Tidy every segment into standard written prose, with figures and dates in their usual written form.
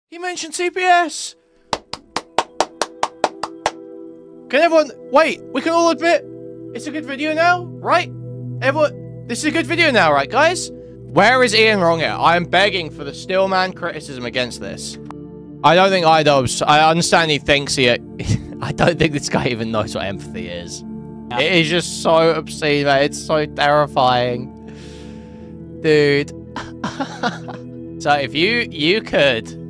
He mentioned CPS! Can everyone... Wait, we can all admit it's a good video now, right? Everyone... This is a good video now, right, guys? Where is Ian wrong here? I am begging for the Stillman criticism against this. I don't think iDubbbz... I understand he thinks he... I don't think this guy even knows what empathy is. Yeah. It is just so obscene, man. It's so terrifying. Dude. So if you could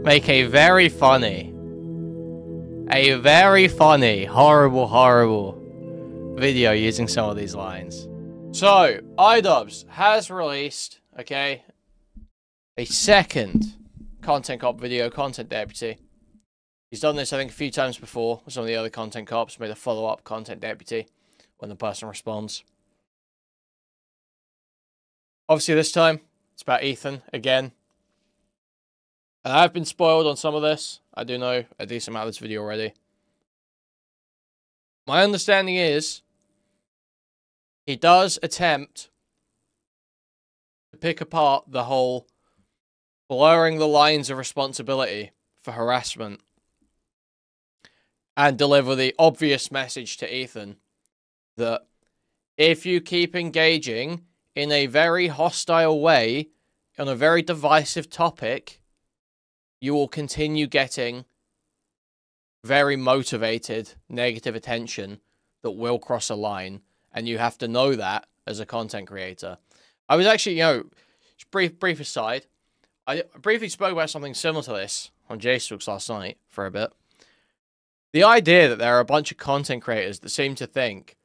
make a very funny, horrible video using some of these lines. So, iDubbbz has released, okay, a second content cop video, Content Deputy. He's done this, I think, a few times before with some of the other content cops, made a follow-up Content Deputy when the person responds. Obviously, this time, it's about Ethan again. And I've been spoiled on some of this. I do know a decent amount of this video already. My understanding is he does attempt to pick apart the whole blurring the lines of responsibility for harassment and deliver the obvious message to Ethan that if you keep engaging in a very hostile way on a very divisive topic, you will continue getting very motivated negative attention that will cross a line, and you have to know that as a content creator. I was actually, you know, brief aside, I briefly spoke about something similar to this on JStalks last night for a bit. The idea that there are a bunch of content creators that seem to think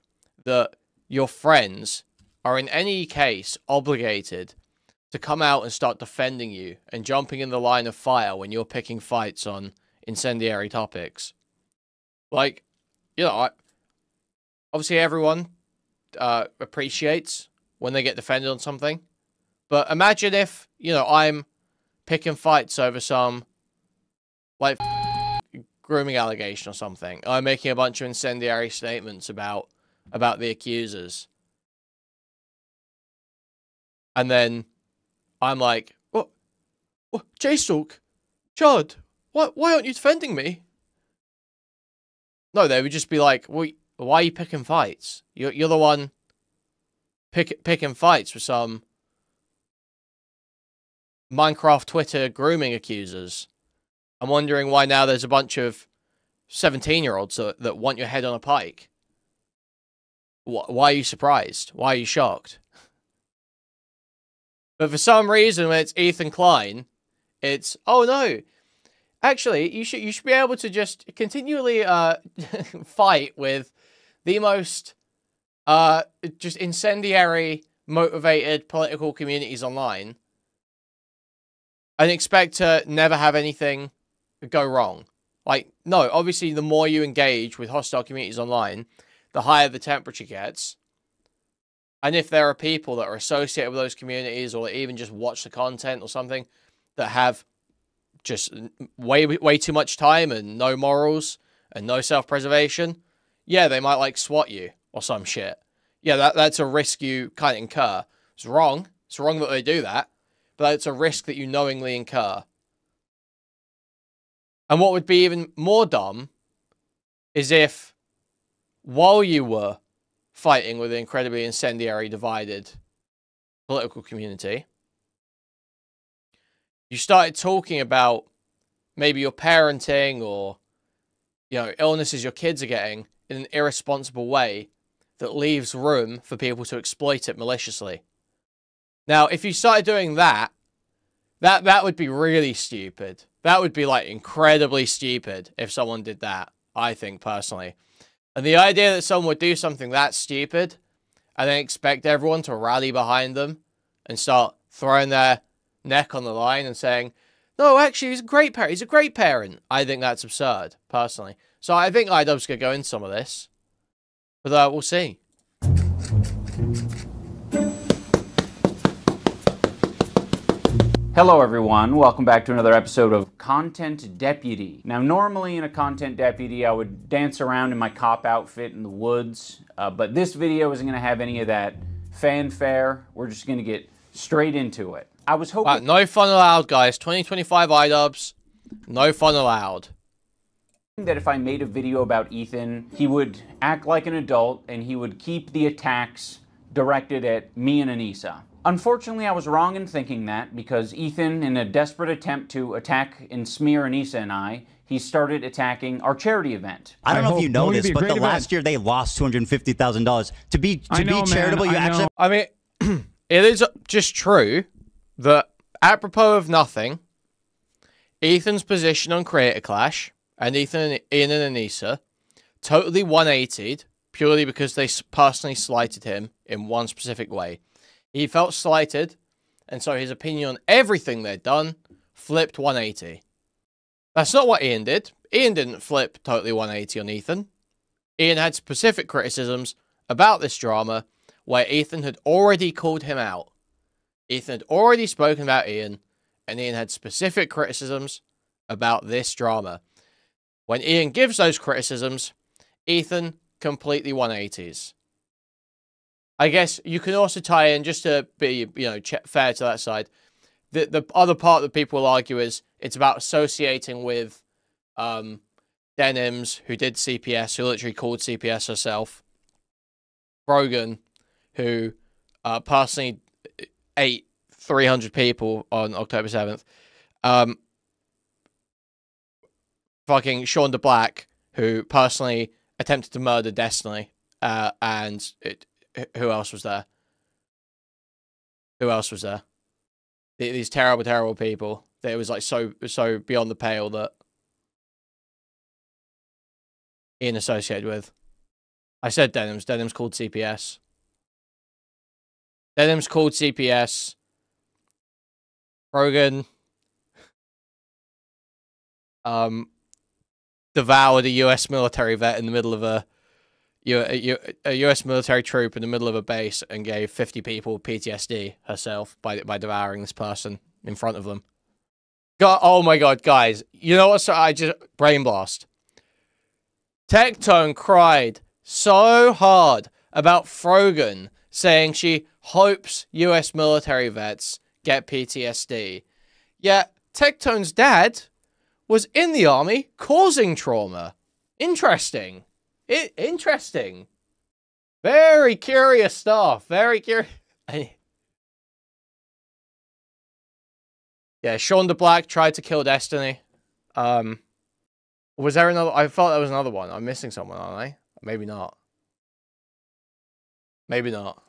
that your friends are in any case obligated to come out and start defending you and jumping in the line of fire when you're picking fights on incendiary topics. Like, you know, obviously everyone appreciates when they get defended on something. But imagine if, you know, I'm picking fights over some, like, grooming allegation or something. I'm making a bunch of incendiary statements about the accusers. And then I'm like, what JStalk? Chud, why aren't you defending me? No, they would just be like, well, why are you picking fights? You're the one picking fights with some Minecraft Twitter grooming accusers. I'm wondering why now there's a bunch of 17-year-olds that want your head on a pike. Why are you surprised? Why are you shocked? But for some reason, when it's Ethan Klein, it's, oh no, actually, you should be able to just continually fight with the most just incendiary, motivated political communities online and expect to never have anything go wrong. Like, no, obviously, the more you engage with hostile communities online, the higher the temperature gets. And if there are people that are associated with those communities or even just watch the content or something that have just way too much time and no morals and no self-preservation, yeah, they might like swat you or some shit. Yeah, that's a risk you can't incur. It's wrong. It's wrong that they do that, but it's a risk that you knowingly incur. And what would be even more dumb is if, while you were fighting with an incredibly incendiary, divided political community, you started talking about maybe your parenting or, you know, illnesses your kids are getting in an irresponsible way that leaves room for people to exploit it maliciously. Now, if you started doing that would be really stupid. That would be, like, incredibly stupid if someone did that, I think, personally. And the idea that someone would do something that stupid and then expect everyone to rally behind them and start throwing their neck on the line and saying, no, actually, he's a great parent. He's a great parent. I think that's absurd, personally. So I think iDubbbz could go into some of this. But we'll see. Hello everyone, welcome back to another episode of Content Deputy. Now normally in a Content Deputy I would dance around in my cop outfit in the woods, but this video isn't going to have any of that fanfare. We're just going to get straight into it. I was hoping... no fun allowed, guys. 2025 iDubbbz. No fun allowed. That if I made a video about Ethan, he would act like an adult and he would keep the attacks directed at me and Anissa. Unfortunately, I was wrong in thinking that because Ethan, in a desperate attempt to attack and smear Anissa and I, he started attacking our charity event. I don't know if you know this, but the last year they lost $250,000. To be charitable, you actually... I mean, it is just true that, apropos of nothing, Ethan's position on Creator Clash and Ian and Anissa totally 180'd purely because they personally slighted him in one specific way. He felt slighted, and so his opinion on everything they'd done flipped 180. That's not what Ian did. Ian didn't flip totally 180 on Ethan. Ian had specific criticisms about this drama where Ethan had already called him out. Ethan had already spoken about Ian, and Ian had specific criticisms about this drama. When Ian gives those criticisms, Ethan completely 180s. I guess you can also tie in, just to be, fair to that side, the other part that people will argue is it's about associating with Denims, who did CPS, who literally called CPS herself, Brogan, who personally ate 300 people on October 7th, fucking Sean DeBlack, who personally attempted to murder Destiny, and who else was there? Who else was there? These terrible, terrible people. That it was like so beyond the pale that Ian associated with. I said Denims. Denims called CPS. Denims called CPS. Brogan devoured a US military vet in the middle of a US military troop in the middle of a base and gave 50 people PTSD herself by devouring this person in front of them. God, oh my god, guys. You know what? So I just... Brain blast. Tectone cried so hard about Frogan saying she hopes US military vets get PTSD. Yet, Tectone's dad was in the army causing trauma. Interesting. Interesting. Very curious stuff. Very curious. Yeah, Sean DeBlack tried to kill Destiny. Was there another? I thought there was another one. I'm missing someone, aren't I? Maybe not. Maybe not.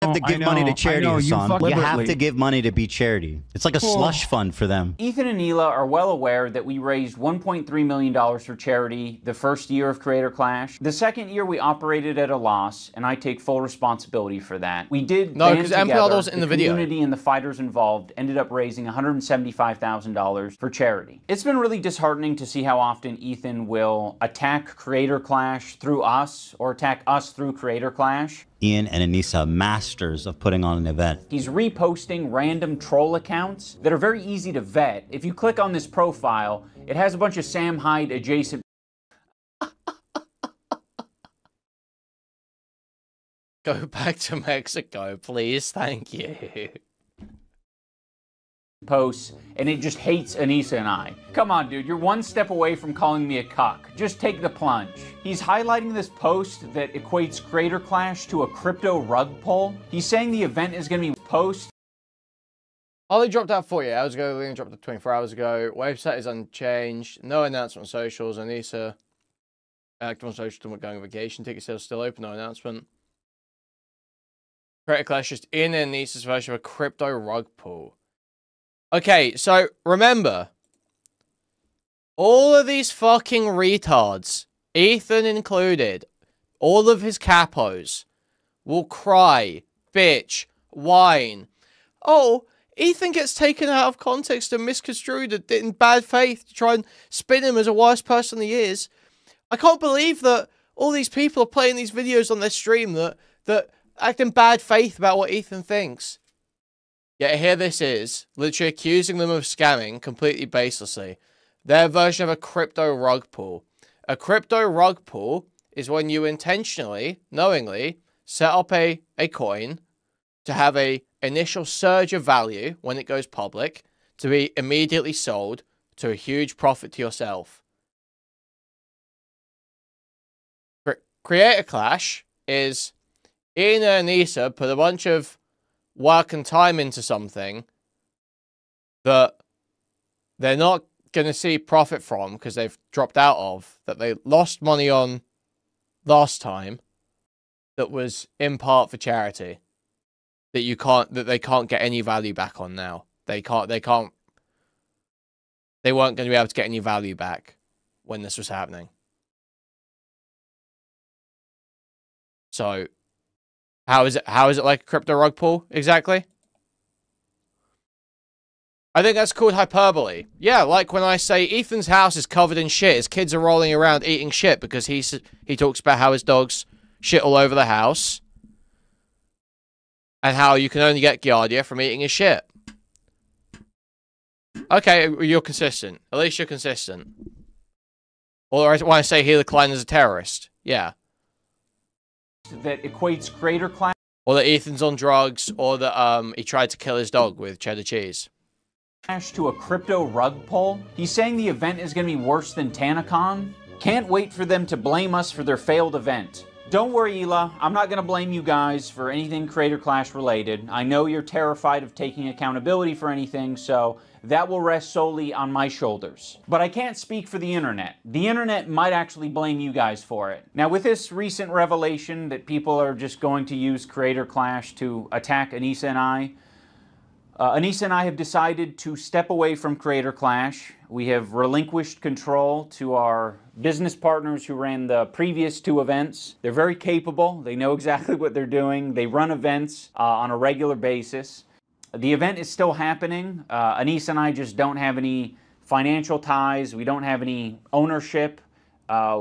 You have to give money to charity, Hasan. You have to give money to be charity. It's like a slush fund for them. Ethan and Hila are well aware that we raised $1.3 million for charity the first year of Creator Clash. The second year we operated at a loss, and I take full responsibility for that. We did no, because MPL wasn't in the video. The community and the fighters involved ended up raising $175,000 for charity. It's been really disheartening to see how often Ethan will attack Creator Clash through us, or attack us through Creator Clash. Ian and Anissa, masters of putting on an event. He's reposting random troll accounts that are very easy to vet. If you click on this profile, it has a bunch of Sam Hyde adjacent Go back to Mexico, please. Thank you. posts, and it just hates Anissa and I. Come on, dude, you're one step away from calling me a cuck. Just take the plunge. He's highlighting this post that equates Creator Clash to a crypto rug pull. He's saying the event is going to be post. Oh, they dropped out 48 hours ago. They dropped it 24 hours ago. Website is unchanged. No announcement on socials. Anissa active on social, talking about going on vacation. Ticket sales still open. No announcement. Creator Clash just in Anissa's version of a crypto rug pull. Okay, so remember, all of these fucking retards, Ethan included, all of his capos, will cry, bitch, whine. Oh, Ethan gets taken out of context and misconstrued in bad faith to try and spin him as a worse person than he is. I can't believe that all these people are playing these videos on their stream that act in bad faith about what Ethan thinks. Yet here this is, literally accusing them of scamming completely baselessly. Their version of a crypto rug pull. A crypto rug pull is when you intentionally, knowingly, set up a coin to have a initial surge of value when it goes public to be immediately sold to a huge profit to yourself. Creator Clash is Ian and Anissa put a bunch of work and time into something that they're not going to see profit from because they've dropped out of, that they lost money on last time, that was in part for charity, that they can't get any value back on now. They weren't going to be able to get any value back when this was happening. So how is it like a crypto rug pull exactly? I think that's called hyperbole. Yeah, like when I say Ethan's house is covered in shit, his kids are rolling around eating shit because he talks about how his dogs shit all over the house and how you can only get Giardia from eating his shit. Okay, you're consistent. At least you're consistent. Or when I say Ethan Klein is a terrorist. Yeah. That equates Creator Clash. Or that Ethan's on drugs, or that he tried to kill his dog with cheddar cheese. To a crypto rug pull. He's saying the event is going to be worse than TanaCon. Can't wait for them to blame us for their failed event. Don't worry, Hila. I'm not going to blame you guys for anything Creator Clash related. I know you're terrified of taking accountability for anything, so that will rest solely on my shoulders. But I can't speak for the internet. The internet might actually blame you guys for it. Now, with this recent revelation that people are just going to use Creator Clash to attack Anissa and I have decided to step away from Creator Clash. We have relinquished control to our business partners who ran the previous two events. They're very capable. They know exactly what they're doing. They run events on a regular basis. The event is still happening. Anissa and I just don't have any financial ties. We don't have any ownership.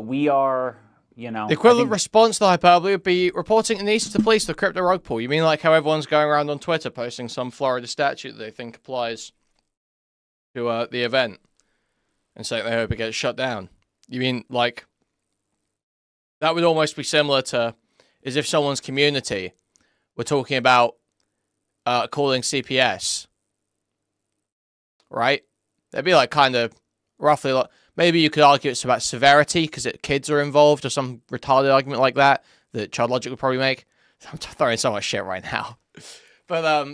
We are... You know, the equivalent response to the hyperbole would be reporting Anissa to police the crypto rug pull. You mean like how everyone's going around on Twitter posting some Florida statute that they think applies to the event and saying they hope it gets shut down? You mean like that would almost be similar to as if someone's community were talking about calling CPS, right? That'd be like kind of roughly like. Maybe you could argue it's about severity because kids are involved or some retarded argument like that Child Logic would probably make. I'm throwing so much shit right now. But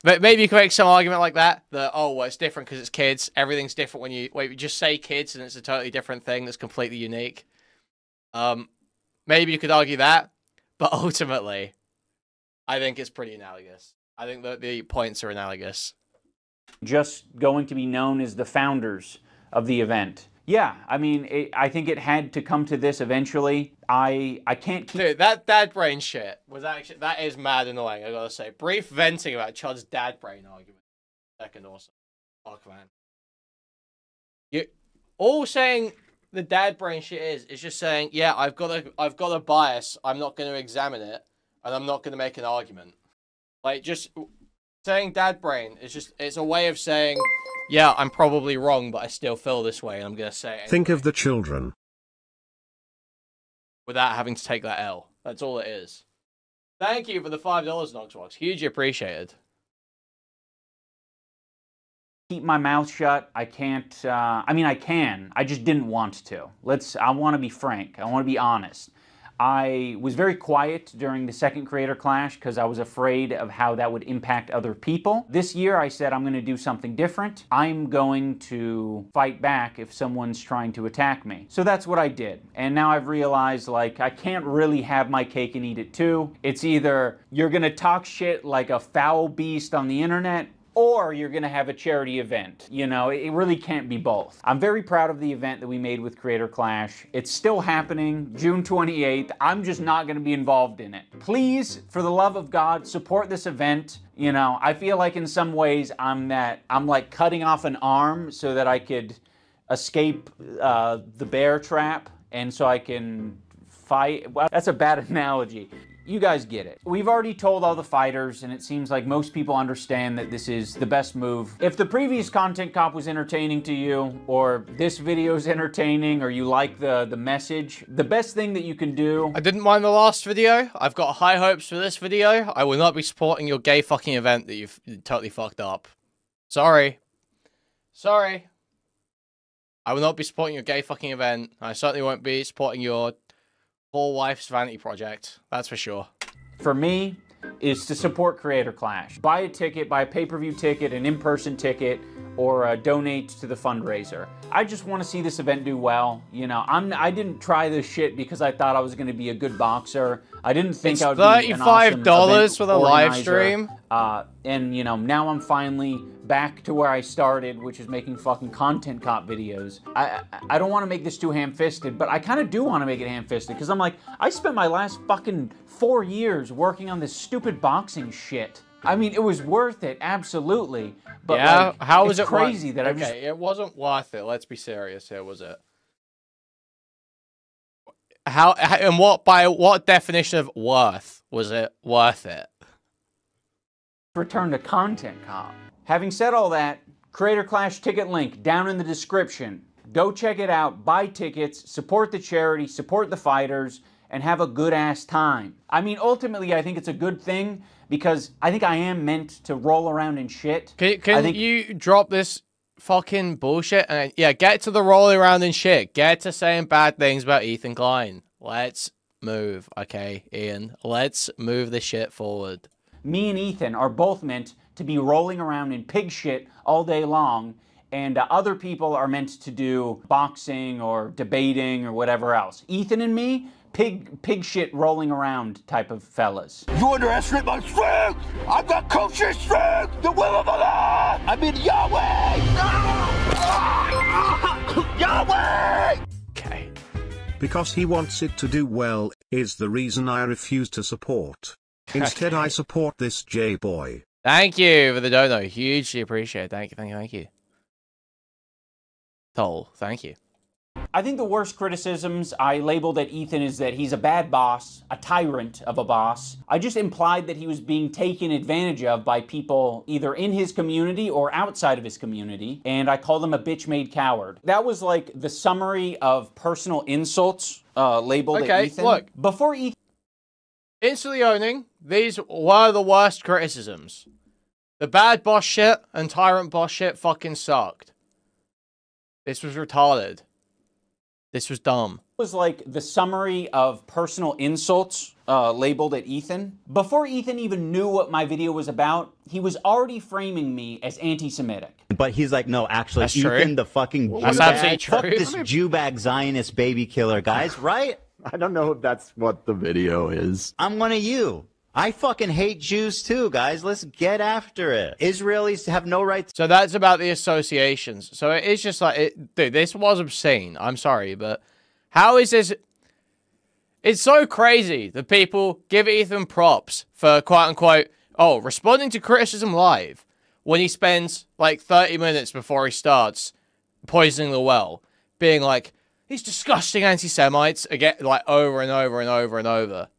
maybe you could make some argument like that oh, well, it's different because it's kids. Everything's different when you just say kids and it's a totally different thing that's completely unique. Maybe you could argue that, but ultimately, I think it's pretty analogous. I think that the points are analogous. Just going to be known as the founders of the event. Yeah, I mean, I think it had to come to this eventually. I can't keep... Dude, that dad brain shit was actually... That is mad annoying, I gotta say. Brief venting about Chud's dad brain argument. Second awesome. Fuck, man. All saying the dad brain shit is just saying, yeah, I've got a bias, I'm not going to examine it, and I'm not going to make an argument. Like, just saying dad brain is just... It's a way of saying... Yeah, I'm probably wrong, but I still feel this way, and I'm going to say it anyway. Think of the children. Without having to take that L. That's all it is. Thank you for the $5, Noxbox. Hugely appreciated. Keep my mouth shut. I can't, I mean, I can. I just didn't want to. I want to be frank. I want to be honest. I was very quiet during the second Creator Clash because I was afraid of how that would impact other people. This year I said I'm going to do something different. I'm going to fight back if someone's trying to attack me. So that's what I did. And now I've realized, like, I can't really have my cake and eat it too. It's either you're going to talk shit like a foul beast on the internet, or you're going to have a charity event. You know, it really can't be both. I'm very proud of the event that we made with Creator Clash. It's still happening, June 28th. I'm just not going to be involved in it. Please, for the love of God, support this event. You know, I feel like in some ways I'm like cutting off an arm so that I could escape the bear trap and so I can fight. Well, that's a bad analogy. you guys get it. We've already told all the fighters, and it seems like most people understand that this is the best move. If the previous content cop was entertaining to you, or this video is entertaining, or you like the message, the best thing that you can do... I didn't mind the last video. I've got high hopes for this video. I will not be supporting your gay fucking event that you've totally fucked up. Sorry. Sorry. I will not be supporting your gay fucking event. I certainly won't be supporting your poor wife's vanity project. That's for sure. For me, is to support Creator Clash. Buy a ticket, buy a pay-per-view ticket, an in-person ticket, or donate to the fundraiser. I just want to see this event do well. You know, I didn't try this shit because I thought I was going to be a good boxer. I didn't think I would be an awesome $35 for the live organizer. stream. And, you know, now I'm finally back to where I started, which is making fucking content cop videos. I don't want to make this too ham-fisted, but I kind of do want to make it ham-fisted, because I'm like, I spent my last fucking 4 years working on this stupid boxing shit. I mean, it was worth it, absolutely. But yeah, like, how was it crazy that okay, it wasn't worth it. Let's be serious here, was it? How and by what definition of worth was it worth it? Return to content cop. Having said all that, Creator Clash ticket link down in the description. Go check it out, buy tickets, support the charity, support the fighters, and have a good-ass time. I mean, ultimately, I think it's a good thing, because I think I am meant to roll around in shit. Can you drop this fucking bullshit? And yeah, get to the rolling around in shit. Get to saying bad things about Ethan Klein. Let's move, okay, Ian? Let's move this shit forward. Me and Ethan are both meant to be rolling around in pig shit all day long, and other people are meant to do boxing or debating or whatever else. Ethan and me, pig shit rolling around type of fellas. You underestimate my strength! I've got coach's strength! The will of Allah! I mean Yahweh! Yahweh! Okay. Because he wants it to do well, is the reason I refuse to support. Instead, I support this J-boy. Thank you for the dono. Hugely appreciate it. Thank you, thank you, thank you. Toll, thank you. I think the worst criticisms I labeled at Ethan is that he's a bad boss, a tyrant of a boss. I just implied that he was being taken advantage of by people either in his community or outside of his community, and I called him a bitch-made coward. That was like the summary of personal insults labeled at Ethan. Look. Before Ethan... Instantly owning, these were the worst criticisms. The bad boss shit and tyrant boss shit fucking sucked. This was retarded. This was dumb. It was like the summary of personal insults labeled at Ethan. Before Ethan even knew what my video was about, he was already framing me as anti-Semitic. But he's like, no, actually, That's Ethan, true. The fucking That's Jew absolutely bag, true. fuck this Jew bag Zionist baby killer, guys, right? I don't know if that's what the video is. I'm one of you. I fucking hate Jews too, guys. Let's get after it. Israelis have no right to... So that's about the associations. So it's just like, dude, this was obscene. I'm sorry, but how is this... It's so crazy that people give Ethan props for, quote-unquote, oh, responding to criticism live, when he spends, like, 30 minutes before he starts poisoning the well, being like, these disgusting anti-Semites, again, like, over and over and over and over.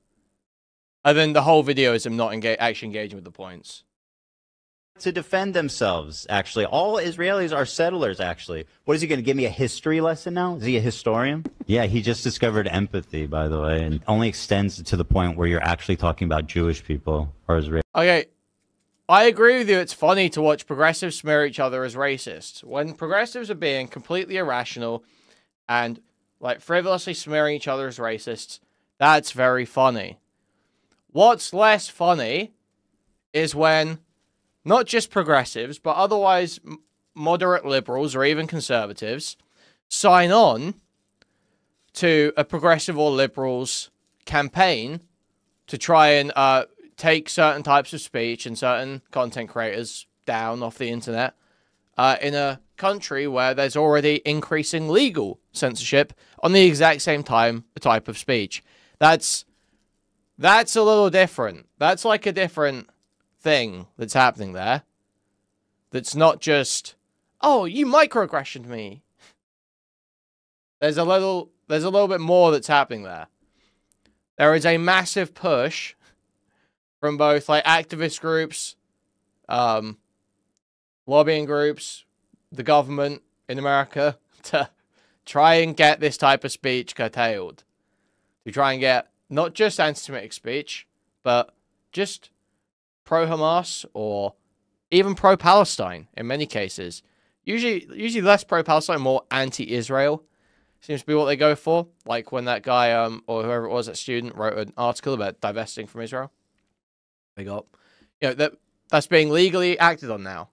And then the whole video is him not actually engaging with the points. To defend themselves, actually. All Israelis are settlers, actually. What is he going to give me a history lesson now? Is he a historian? Yeah, he just discovered empathy, by the way, and only extends to the point where you're actually talking about Jewish people or Israelis. Okay, I agree with you. It's funny to watch progressives smear each other as racists. When progressives are being completely irrational and, like, frivolously smearing each other as racists, that's very funny. What's less funny is when not just progressives, but otherwise moderate liberals or even conservatives sign on to a progressive or liberals campaign to try and take certain types of speech and certain content creators down off the internet in a country where there's already increasing legal censorship on the exact same type of speech. That's a little different. That's like a different thing that's happening there. That's not just, oh, you microaggressioned me. There's a little bit more that's happening there. There is a massive push from both like activist groups, lobbying groups, the government in America to try and get this type of speech curtailed. To try and get not just anti-Semitic speech, but just pro-Hamas or even pro-Palestine in many cases. Usually less pro-Palestine, more anti-Israel seems to be what they go for. Like when that guy or whoever it was, that student, wrote an article about divesting from Israel. They got, you know, that's being legally acted on now.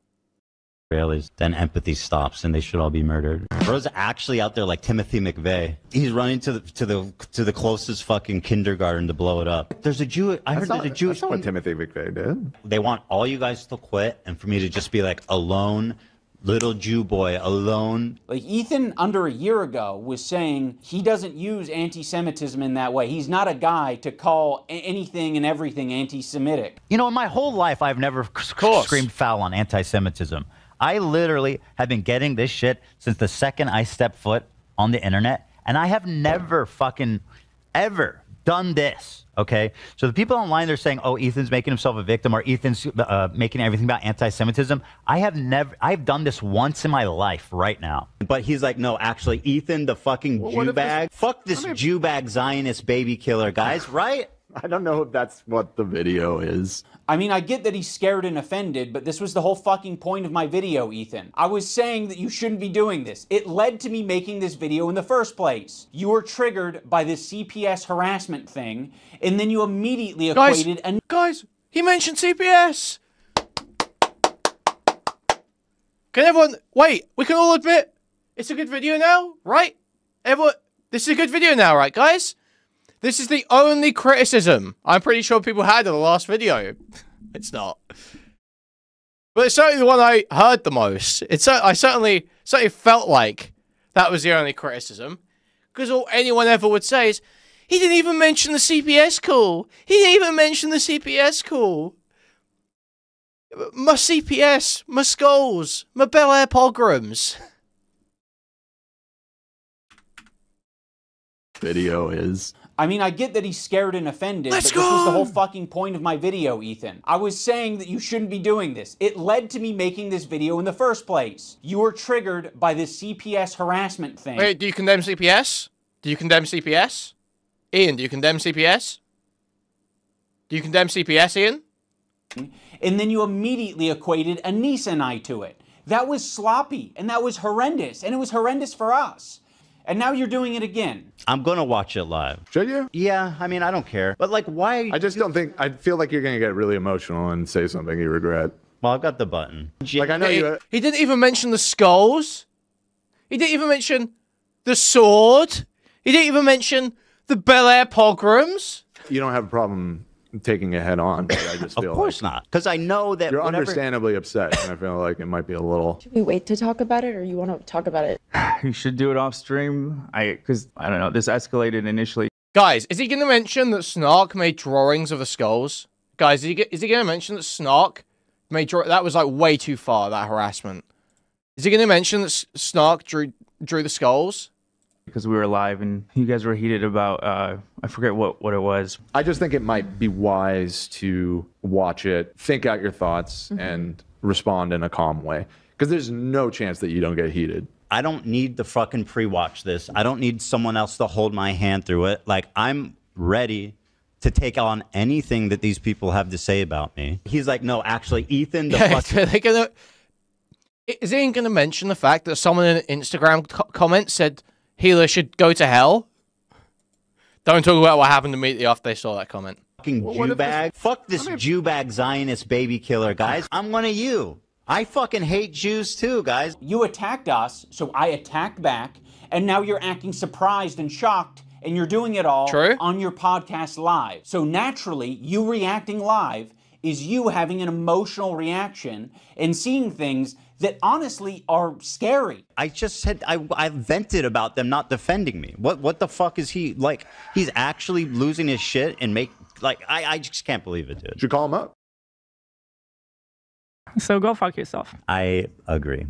Israelis, then empathy stops and they should all be murdered. Bro's actually out there like Timothy McVeigh. He's running to the closest fucking kindergarten to blow it up. There's a Jew. I heard there's a Jewish. That's not what Timothy McVeigh did. They want all you guys to quit and for me to just be like alone. Little Jew boy alone. Like Ethan under a year ago was saying he doesn't use anti-Semitism in that way. He's not a guy to call anything and everything anti-Semitic. You know, in my whole life, I've never screamed foul on anti-Semitism. I literally have been getting this shit since the second I stepped foot on the internet, and I have never fucking ever done this, okay? So the people online, they're saying, oh, Ethan's making himself a victim or Ethan's making everything about anti-Semitism. I've done this once in my life right now. But he's like, no, actually, Ethan, the fucking Jew bag. Fuck this Jew bag Zionist baby killer, guys, right? I don't know if that's what the video is. I mean, I get that he's scared and offended, but this was the whole fucking point of my video, Ethan. I was saying that you shouldn't be doing this. It led to me making this video in the first place. You were triggered by this CPS harassment thing, and then you immediately equated... Guys, he mentioned CPS! Can everyone... Wait, we can all admit it's a good video now, right? Everyone... This is a good video now, right, guys? This is the only criticism I'm pretty sure people had in the last video. It's not. But it's certainly the one I heard the most. I certainly felt like that was the only criticism. Because all anyone ever would say is, he didn't even mention the CPS call. He didn't even mention the CPS call. My CPS, my skulls, my Bel Air pogroms. Video is... I mean, I get that he's scared and offended, but this was the whole fucking point of my video, Ethan. I was saying that you shouldn't be doing this. It led to me making this video in the first place. You were triggered by this CPS harassment thing. Wait, do you condemn CPS? Do you condemn CPS? Ian, do you condemn CPS? Do you condemn CPS, Ian? And then you immediately equated Anissa and I to it. That was sloppy, and that was horrendous, and it was horrendous for us. And now you're doing it again. I'm going to watch it live. Should you? Yeah, I mean, I don't care. But, like, why? I just don't think... I feel like you're going to get really emotional and say something you regret. Well, I've got the button. Like, I know He didn't even mention the skulls. He didn't even mention the sword. He didn't even mention the Bel Air pogroms. You don't have a problem taking it head on, but I just feel Of course not. Because I know that you're understandably upset, and I feel like it might be a little... Should we wait to talk about it, or you want to talk about it? You should do it off stream. Because I don't know, this escalated initially. Guys, is he going to mention that Snark made drawings of the skulls? Guys, is he going to mention that Snark made that was like way too far, that harassment. Is he going to mention that Snark drew the skulls? Because we were live and you guys were heated about, I forget what it was. I just think it might be wise to watch it, think out your thoughts, and respond in a calm way. Because there's no chance that you don't get heated. I don't need to fucking pre-watch this. I don't need someone else to hold my hand through it. Like, I'm ready to take on anything that these people have to say about me. He's like, no, actually, Ethan, the fucking... Is Ian going to mention the fact that someone in an Instagram comment said Healer should go to hell? Don't talk about what happened immediately after they saw that comment. Fucking Jew bag. Fuck this Jew bag Zionist baby killer, guys. I'm one of you. I fucking hate Jews too, guys. You attacked us, so I attacked back, and now you're acting surprised and shocked, and you're doing it all on your podcast live. So naturally, you reacting live is you having an emotional reaction and seeing things that honestly are scary. I just said I vented about them not defending me. What the fuck is he like? He's actually losing his shit and I just can't believe it, dude. Should call him up. So go fuck yourself. I agree.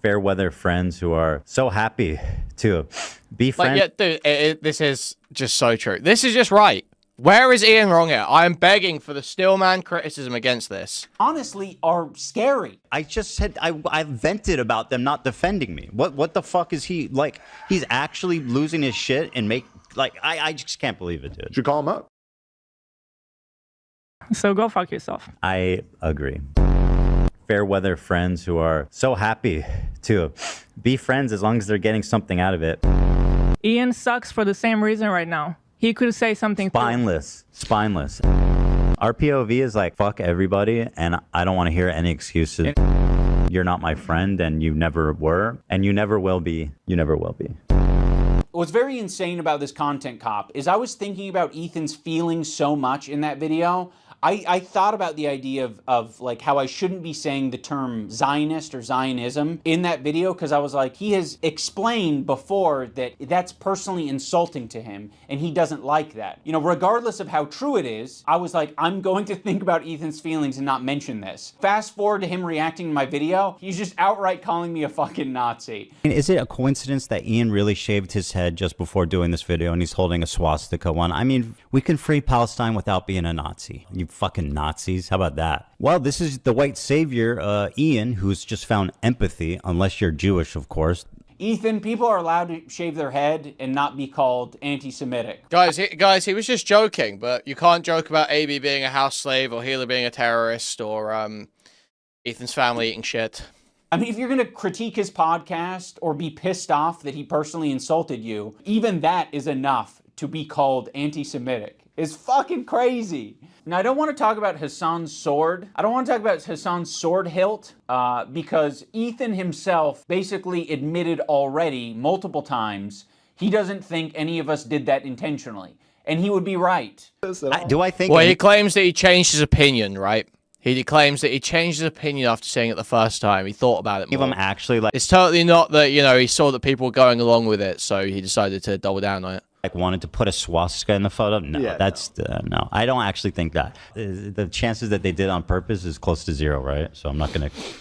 Fair weather friends who are so happy to be friends. Like, yeah, dude, this is just so true. This is just right. Where is Ian wrong here? I am begging for the Stillman criticism against this. Honestly, are scary. I just said I vented about them not defending me. What the fuck is he like? He's actually losing his shit and I just can't believe it, dude. Should call him up. So go fuck yourself. I agree. Fair weather friends who are so happy to be friends as long as they're getting something out of it. Ian sucks for the same reason right now. He could say something spineless. Our POV is like, fuck everybody, and I don't want to hear any excuses. You're not my friend, and you never were, and you never will be. You never will be. What's very insane about this content cop is I was thinking about Ethan's feelings so much in that video. I thought about the idea of like how I shouldn't be saying the term Zionist or Zionism in that video, because I was like, he has explained before that that's personally insulting to him and he doesn't like that. You know, regardless of how true it is, I was like, I'm going to think about Ethan's feelings and not mention this. Fast forward to him reacting to my video, he's just outright calling me a fucking Nazi. Is it a coincidence that Ian really shaved his head just before doing this video and he's holding a swastika one? I mean, we can free Palestine without being a Nazi. You fucking Nazis. How about that? Well, this is the white savior, Ian, who's just found empathy, unless you're Jewish, of course. Ethan, people are allowed to shave their head and not be called anti-Semitic. Guys, he was just joking, but you can't joke about AB being a house slave or Healer being a terrorist or Ethan's family eating shit. I mean, if you're going to critique his podcast or be pissed off that he personally insulted you, even that is enough to be called anti-Semitic. It's fucking crazy. Now, I don't want to talk about Hasan's sword. I don't want to talk about Hasan's sword hilt because Ethan himself basically admitted already multiple times he doesn't think any of us did that intentionally. And he would be right. Do I think... Well, he claims that he changed his opinion, right? He claims that he changed his opinion after seeing it the first time. He thought about it more. Even actually, like... It's totally not that, you know, he saw that people were going along with it, so he decided to double down on it. Like wanted to put a swastika in the photo? No, yeah, that's no. I don't actually think that. The chances that they did on purpose is close to zero, right? So I'm not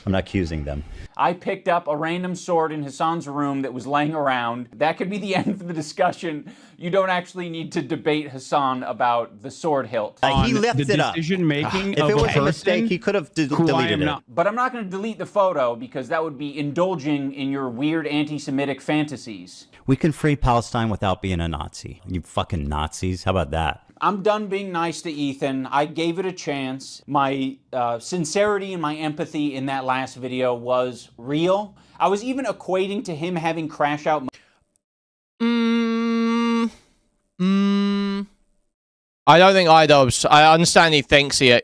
accusing them. I picked up a random sword in Hasan's room that was laying around. That could be the end of the discussion. You don't actually need to debate Hasan about the sword hilt. He left it up. Decision making. If it was a mistake, he could have deleted it. But I'm not going to delete the photo because that would be indulging in your weird anti-Semitic fantasies. We can free Palestine without being a Nazi. You fucking Nazis. How about that? I'm done being nice to Ethan. I gave it a chance. My sincerity and my empathy in that last video was real. I was even equating to him having crash out. I don't think iDubbbz. I understand he thinks he...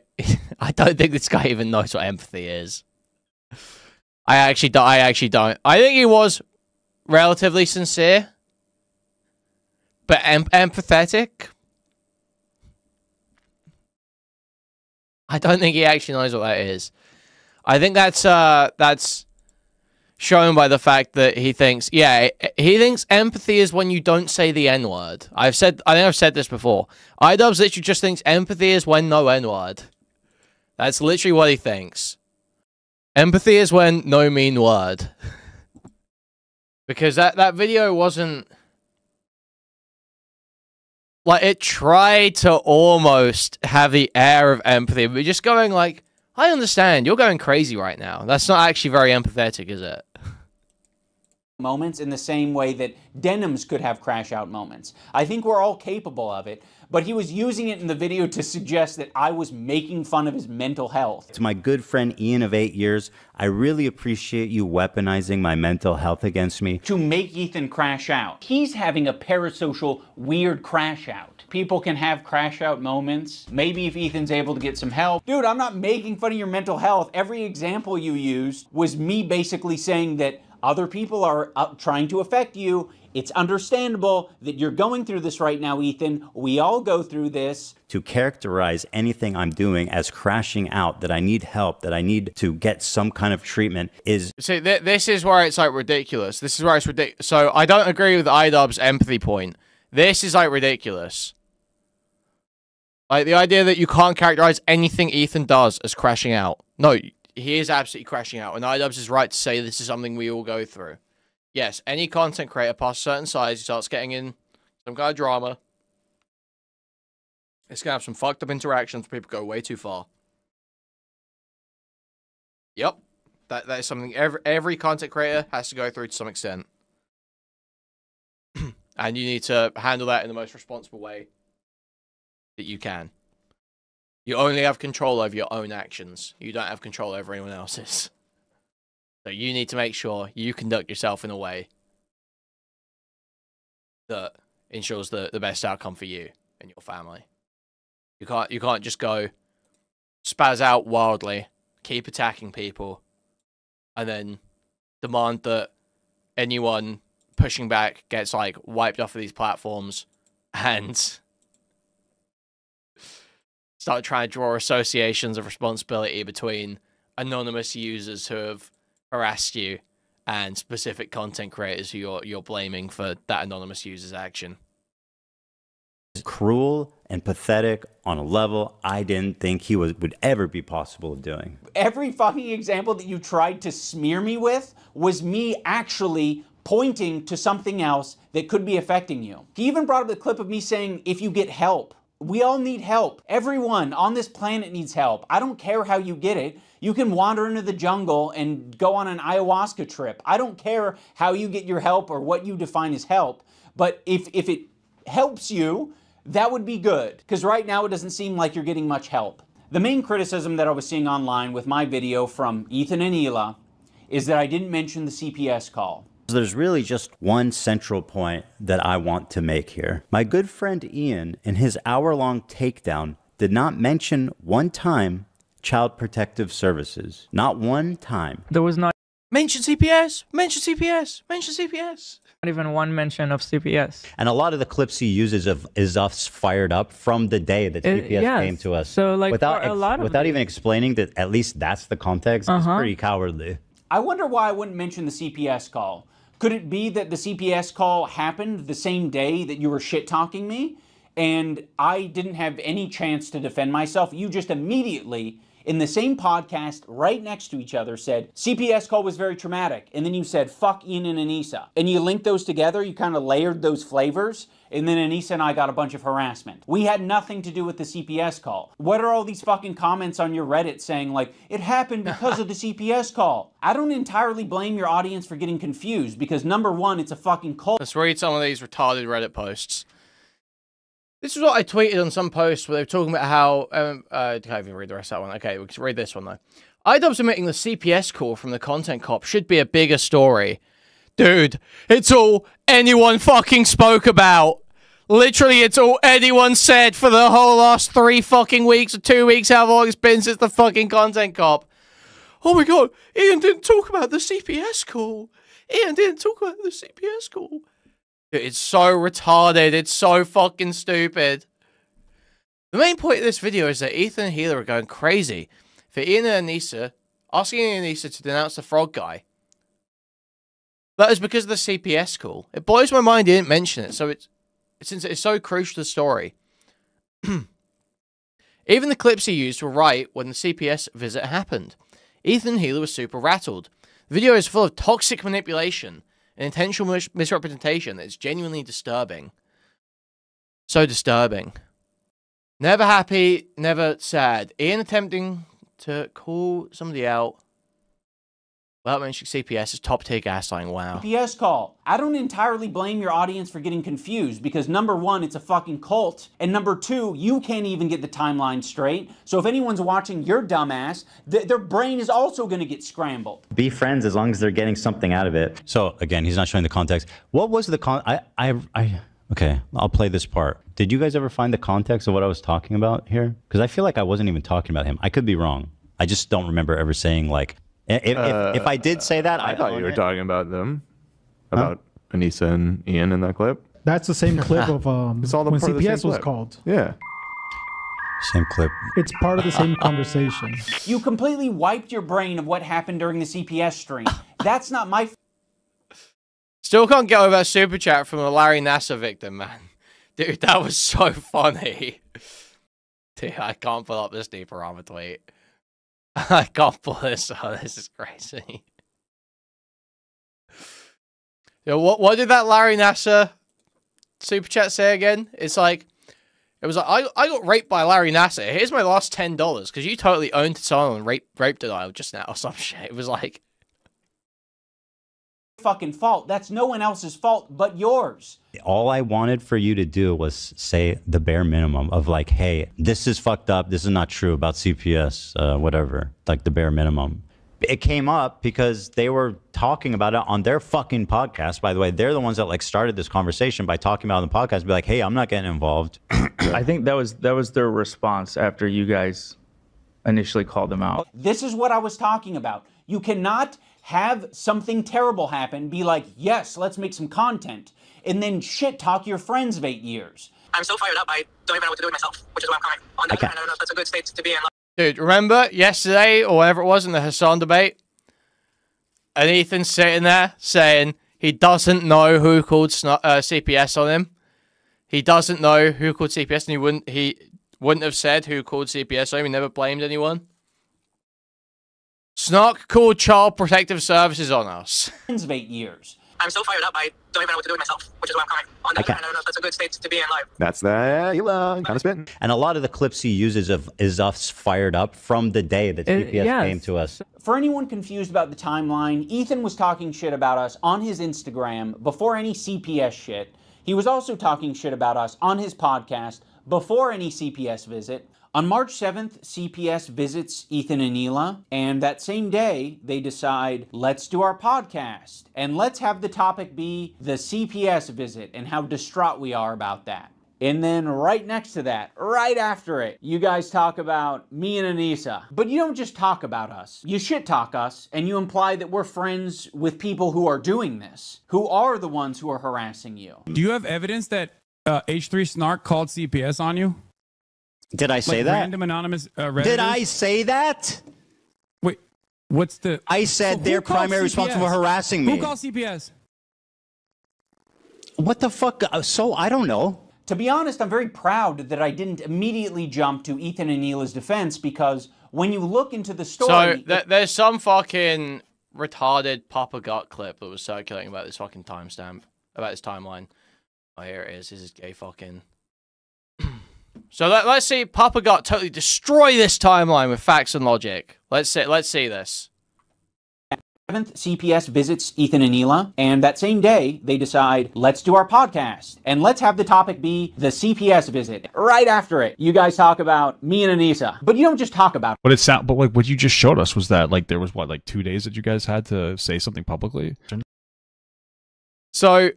I don't think this guy even knows what empathy is. I actually don't. I think he was relatively sincere, but empathetic. I don't think he actually knows what that is. I think that's shown by the fact that he thinks, yeah, he thinks empathy is when you don't say the N-word. I think I've said this before. iDubbbz literally just thinks empathy is when no N-word. That's literally what he thinks. Empathy is when no mean word. Because that video wasn't... Like, it tried to almost have the air of empathy, but just going like, I understand, you're going crazy right now. That's not actually very empathetic, is it? Moments in the same way that denims could have crash out moments. I think we're all capable of it, but he was using it in the video to suggest that I was making fun of his mental health. To my good friend Ian of 8 years, I really appreciate you weaponizing my mental health against me. To make Ethan crash out. He's having a parasocial weird crash out. People can have crash out moments. Maybe if Ethan's able to get some help. Dude, I'm not making fun of your mental health. Every example you used was me basically saying that other people are trying to affect you. It's understandable that you're going through this right now, Ethan. We all go through this. To characterize anything I'm doing as crashing out, that I need help, that I need to get some kind of treatment is... See, this is where it's like ridiculous. This is where it's ridiculous. So I don't agree with iDubbbz's empathy point. This is like ridiculous. Like the idea that you can't characterize anything Ethan does as crashing out. No, he is absolutely crashing out. And iDubbbz is right to say this is something we all go through. Yes, any content creator past a certain size starts getting in some kind of drama. It's going to have some fucked up interactions where people go way too far. Yep. That is something every content creator has to go through to some extent. And you need to handle that in the most responsible way that you can. You only have control over your own actions. You don't have control over anyone else's. So you need to make sure you conduct yourself in a way that ensures the best outcome for you and your family. You can't just go spaz out wildly, keep attacking people, and then demand that anyone pushing back gets like wiped off of these platforms and start trying to draw associations of responsibility between anonymous users who have harassed you and specific content creators who you're blaming for that anonymous user's action. Cruel and pathetic on a level I didn't think he would ever be possible of doing. Every fucking example that you tried to smear me with was me actually pointing to something else that could be affecting you. He even brought up the clip of me saying, if you get help. We all need help. Everyone on this planet needs help. I don't care how you get it. You can wander into the jungle and go on an ayahuasca trip. I don't care how you get your help or what you define as help. But if it helps you, that would be good. Because right now it doesn't seem like you're getting much help. The main criticism that I was seeing online with my video from Ethan and Hila is that I didn't mention the CPS call. There's really just one central point that I want to make here. My good friend Ian, in his hour-long takedown, did not mention one time Child Protective Services. Not one time. There was not Mention CPS! Mention CPS! Mention CPS! not even one mention of CPS. And a lot of the clips he uses is us fired up from the day that CPS yes. came to us. So, like, without for a lot of without these- even explaining that at least that's the context, it's pretty cowardly. I wonder why I wouldn't mention the CPS call. Could it be that the CPS call happened the same day that you were shit-talking me, and I didn't have any chance to defend myself? You just immediately, in the same podcast, right next to each other, said, CPS call was very traumatic. And then you said, fuck Ian and Anissa. And you linked those together, you kind of layered those flavors, and then Anissa and I got a bunch of harassment. We had nothing to do with the CPS call. What are all these fucking comments on your Reddit saying, like, it happened because of the CPS call? I don't entirely blame your audience for getting confused, because number one, it's a fucking cult. Let's read some of these retarded Reddit posts. This is what I tweeted on some post where they were talking about how... I can't even read the rest of that one. Okay, we can read this one, though. iDubbbz admitting the CPS call from the content cop should be a bigger story. Dude, it's all anyone fucking spoke about. Literally, it's all anyone said for the whole last 3 fucking weeks or 2 weeks, however long it's been since the fucking content cop. Oh my god, Ian didn't talk about the CPS call. Ian didn't talk about the CPS call. Dude, it's so retarded. It's so fucking stupid. The main point of this video is that Ethan and Hila are going crazy for Ian and Anissa, asking Ian and Anissa to denounce the frog guy. That is because of the CPS call. It blows my mind he didn't mention it, so since it's so crucial to the story. Even the clips he used were right when the CPS visit happened. Ethan and Hila was super rattled. The video is full of toxic manipulation and intentional misrepresentation that is genuinely disturbing. So disturbing. Never happy, never sad. Ian attempting to call somebody out without mentioning CPS is top tier gaslighting. Wow. CPS call. I don't entirely blame your audience for getting confused, because number one, it's a fucking cult, and number two, you can't even get the timeline straight. So if anyone's watching your dumbass, their brain is also going to get scrambled. Be friends as long as they're getting something out of it. So again, he's not showing the context. What was the okay, I'll play this part. Did you guys ever find the context of what I was talking about here? Because I feel like I wasn't even talking about him. I could be wrong. I just don't remember ever saying, like, if I did say that, I thought you were talking about them, about Anissa and Ian in that clip. That's the same clip of It's all the when part of the same CPS was clip. called. Yeah. Same clip. It's part of the same conversation. You completely wiped your brain of what happened during the CPS stream. That's not my... Still can't get over that super chat from a Larry Nassar victim, man. Dude, that was so funny. Dude, I can't pull up this Deeperama tweet. I can't pull this. Oh, this is crazy. Yo, what did that Larry Nassar super chat say again? It's like, It was like, I got raped by Larry Nassar. Here's my last $10 because you totally owned someone on rape denial just now or some shit. It was like... fucking fault. That's no one else's fault but yours. All I wanted for you to do was say the bare minimum of like, hey, this is fucked up. This is not true about CPS, whatever. Like the bare minimum. It came up because they were talking about it on their fucking podcast. By the way, they're the ones that like started this conversation by talking about it on the podcast. Be like, hey, I'm not getting involved. I think that was their response after you guys initially called them out. This is what I was talking about. You cannot have something terrible happen, be like, yes, let's make some content, and then shit talk your friends of 8 years. I'm so fired up, I don't even know what to do with myself, which is why I'm crying. On the other hand, I don't know if that's a good state to be in. Dude, remember yesterday, or whatever it was in the Hasan debate? And Ethan's sitting there saying he doesn't know who called CPS on him. He doesn't know who called CPS, and he wouldn't have said who called CPS on him. He never blamed anyone. Snark called Child Protective Services on us. Of 8 years. I'm so fired up, I don't even know what to do with myself, which is why I'm crying. On the other hand, I don't know if that's a good state to be in life. That's that. Elon kind of spitting. And a lot of the clips he uses is us fired up from the day that CPS came to us. For anyone confused about the timeline, Ethan was talking shit about us on his Instagram before any CPS shit. He was also talking shit about us on his podcast before any CPS visit. On March 7th, CPS visits Ethan and Hila, and that same day, they decide, let's do our podcast, and let's have the topic be the CPS visit and how distraught we are about that. And then right next to that, right after it, you guys talk about me and Anissa. But you don't just talk about us. You shit talk us, and you imply that we're friends with people who are doing this, who are the ones who are harassing you. Do you have evidence that H3 Snark called CPS on you? Did I say that? Random anonymous Redditors? Did I say that? Wait, what's the... I said they're primary responsible for harassing me. Who called CPS? What the fuck? So, I don't know. To be honest, I'm very proud that I didn't immediately jump to Ethan and Hila's defense, because when you look into the story... So, there's some fucking retarded Papa Gut clip that was circulating about this fucking timestamp, about this timeline. Oh, here it is. This is gay fucking... So let's see Papa Gut totally destroy this timeline with facts and logic. Let's see this. 7th, CPS visits Ethan and Hila, and that same day, they decide, let's do our podcast, and let's have the topic be the CPS visit. Right after it, you guys talk about me and Anissa, but you don't just talk about it. But like what you just showed us was that like there was what, like 2 days that you guys had to say something publicly? So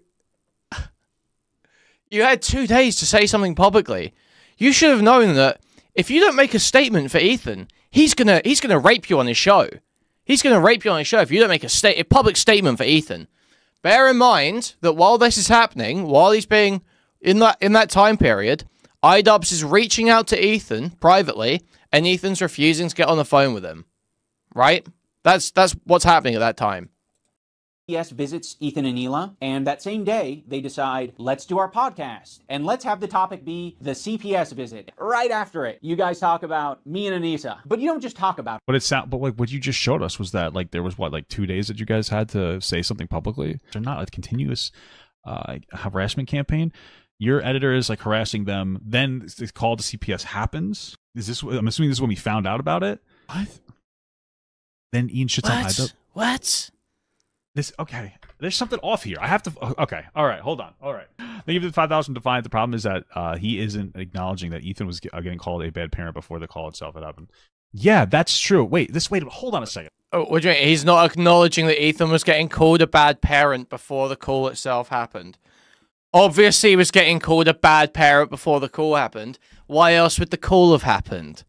you had 2 days to say something publicly. You should have known that if you don't make a statement for Ethan, he's gonna rape you on his show. He's gonna rape you on his show if you don't make a public statement for Ethan. Bear in mind that while this is happening, while he's being in that time period, iDubbbz is reaching out to Ethan privately, and Ethan's refusing to get on the phone with him. Right? That's what's happening at that time. CPS visits Ethan and Hila, and that same day, they decide, let's do our podcast, and let's have the topic be the CPS visit. Right after it, you guys talk about me and Anissa, but you don't just talk about it. But like what you just showed us was that like there was what, like 2 days that you guys had to say something publicly? They're not a continuous harassment campaign. Your editor is like harassing them, then the call to CPS happens. I'm assuming this is when we found out about it. What? Then Ian shits on iDubbbz. What? Okay, there's something off here. I have to. Okay, all right, hold on. All right, they give it 5,000 to find. The problem is that he isn't acknowledging that Ethan was getting called a bad parent before the call itself had happened. Yeah, that's true. Wait, hold on a second. Oh, what do you mean? He's not acknowledging that Ethan was getting called a bad parent before the call itself happened. Obviously, he was getting called a bad parent before the call happened. Why else would the call have happened?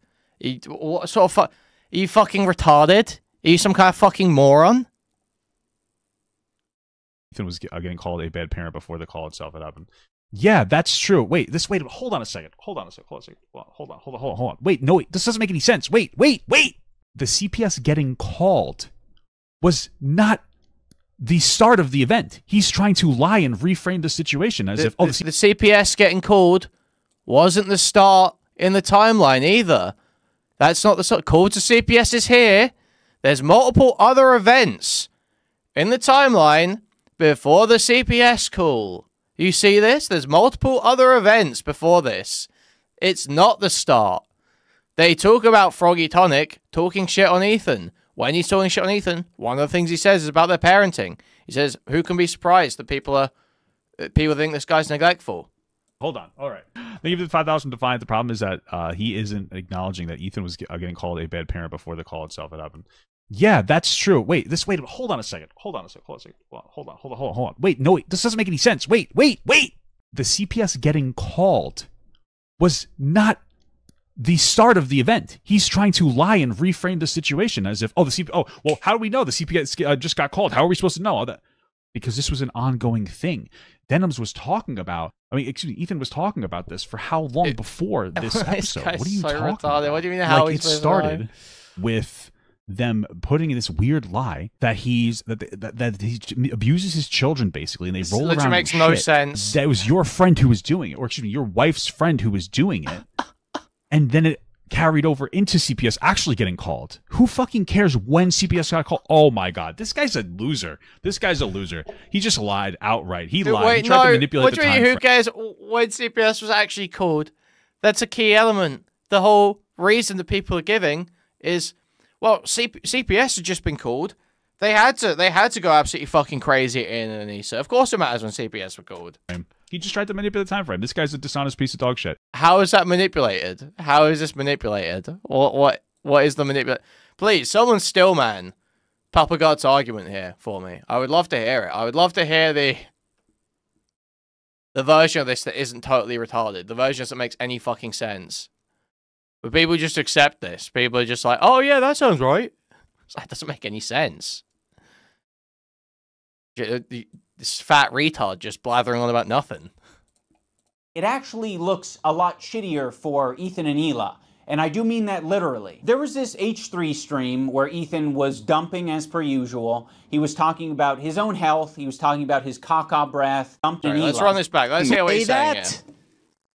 What sort of are you fucking retarded? Are you some kind of fucking moron? Ethan was getting called a bad parent before the call itself had happened. Yeah, that's true. Wait, hold on a second. Hold on. Wait, no, this doesn't make any sense. Wait. The CPS getting called was not the start of the event. He's trying to lie and reframe the situation as if... the CPS getting called wasn't the start in the timeline either. That's not the start. Call to CPS is here. There's multiple other events in the timeline before the CPS call. You see this? There's multiple other events before this. It's not the start. They talk about Froggy Tonic talking shit on Ethan. When he's talking shit on Ethan, one of the things he says is about their parenting. He says, who can be surprised that people think this guy's neglectful? Hold on. All right. They give it 5,000 defiant. The problem is that he isn't acknowledging that Ethan was getting called a bad parent before the call itself had happened. Yeah, that's true. Wait, hold on a second. Hold on. Wait, no, wait, this doesn't make any sense. Wait. The CPS getting called was not the start of the event. He's trying to lie and reframe the situation as if, well, how do we know the CPS just got called? How are we supposed to know all that? Because this was an ongoing thing. Denims was talking about, Ethan was talking about this for how long before this episode? What are you talking about? What do you mean how it started with them putting in this weird lie that he abuses his children basically, and they roll around. Which makes no sense. That was your friend who was doing it, or excuse me, your wife's friend who was doing it, and then it carried over into CPS actually getting called. Who fucking cares when CPS got called? Oh my god, this guy's a loser. He just lied outright. He lied. Wait, he tried to manipulate the time. Who cares when CPS was actually called? That's a key element. The whole reason that people are giving is, well, CPS had just been called. They had to go absolutely fucking crazy in Anissa. Of course it matters when CPS were called. He just tried to manipulate the time frame. This guy's a dishonest piece of dog shit. How is that manipulated? How is this manipulated? What is the manipulation? Please, someone still man Papa God's argument here for me. I would love to hear it. I would love to hear the version of this that isn't totally retarded. The version that makes any fucking sense. But people just accept this. People are just like, oh yeah, that sounds right. That doesn't make any sense. This fat retard just blathering on about nothing. It actually looks a lot shittier for Ethan and Hila, and I do mean that literally. There was this H3 stream where Ethan was dumping as per usual. He was talking about his own health. He was talking about his caca breath. Sorry, let's run this back. Let's hear what he's saying here.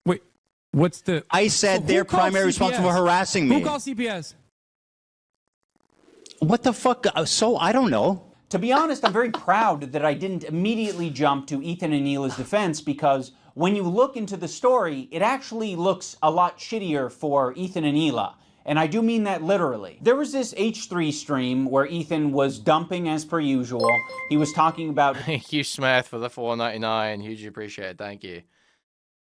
Wait, what's the... I said they're primarily responsible for harassing me. Who called CPS? What the fuck? So, I don't know. To be honest, I'm very proud that I didn't immediately jump to Ethan and Hila's defense, because when you look into the story, it actually looks a lot shittier for Ethan and Hila. And I do mean that literally. There was this H3 stream where Ethan was dumping as per usual. He was talking about... Thank you, Smith, for the $4.99. Hugely appreciate it. Thank you.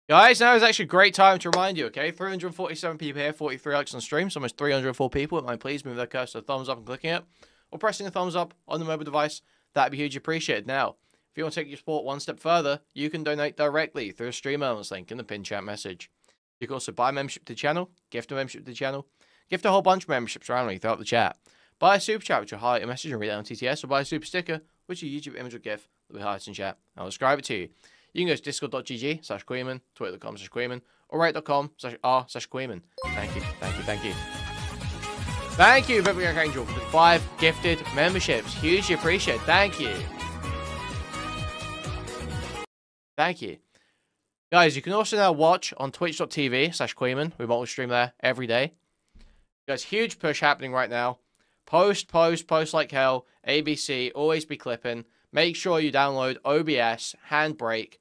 Guys, now is actually a great time to remind you, okay? 347 people here, 43 likes on stream, so almost 304 people. Mind please move their cursor to thumbs up and clicking it, or pressing a thumbs up on the mobile device. That'd be hugely appreciated. Now, if you want to take your support one step further, you can donate directly through a stream elements link in the pinned chat message. You can also buy a membership to the channel, gift a membership to the channel, gift a whole bunch of memberships randomly throughout the chat. Buy a super chat, which will highlight your message and read it on TTS, or buy a super sticker, which is a YouTube image or GIF that we highlight in chat. I'll describe it to you. You can go to discord.gg/Kuihman, twitter.com/Kuihman, or reddit.com/r/Kuihman. Thank you. Thank you, Biblical Angel, for the 5 gifted memberships. Hugely appreciate it. Thank you. Thank you. Guys, you can also now watch on twitch.tv/Kuihman. We multi-stream there every day. Guys, huge push happening right now. Post like hell. ABC, always be clipping. Make sure you download OBS, Handbrake,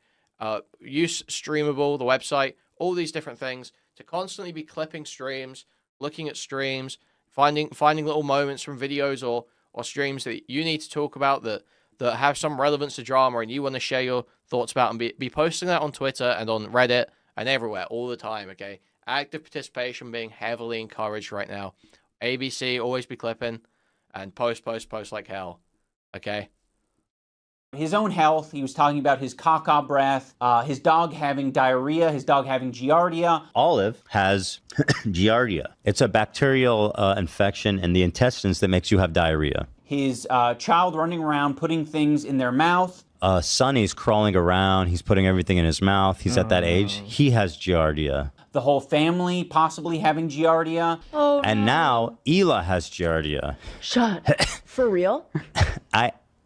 use Streamable, the website, all these different things to constantly be clipping streams, looking at streams, finding little moments from videos or streams that you need to talk about that have some relevance to drama and you want to share your thoughts about, and be posting that on Twitter and on Reddit and everywhere all the time, okay? Active participation being heavily encouraged right now. ABC, always be clipping, and post like hell, okay? His own health. He was talking about his caca breath, his dog having diarrhea, his dog having giardia. Olive has giardia. It's a bacterial infection in the intestines that makes you have diarrhea. His child running around putting things in their mouth. Sonny's crawling around. He's putting everything in his mouth. He's at that age. He has giardia. The whole family possibly having giardia. Oh, and now Hila has giardia. Shut. For real?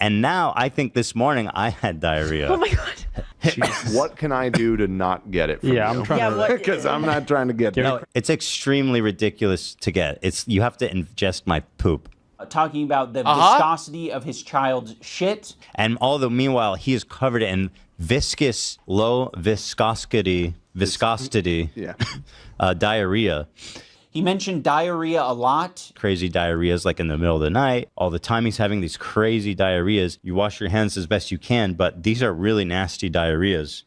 And now I think this morning I had diarrhea. Oh my god. Jeez, what can I do to not get it from you? I'm trying to... Because I'm not trying to get it. No, it's extremely ridiculous to get. You have to ingest my poop. Talking about the viscosity of his child's shit. And meanwhile, he is covered in viscous, low viscosity viscosity, Yeah. diarrhea. He mentioned diarrhea a lot. Crazy diarrheas like in the middle of the night. All the time he's having these crazy diarrheas. You wash your hands as best you can, but these are really nasty diarrheas.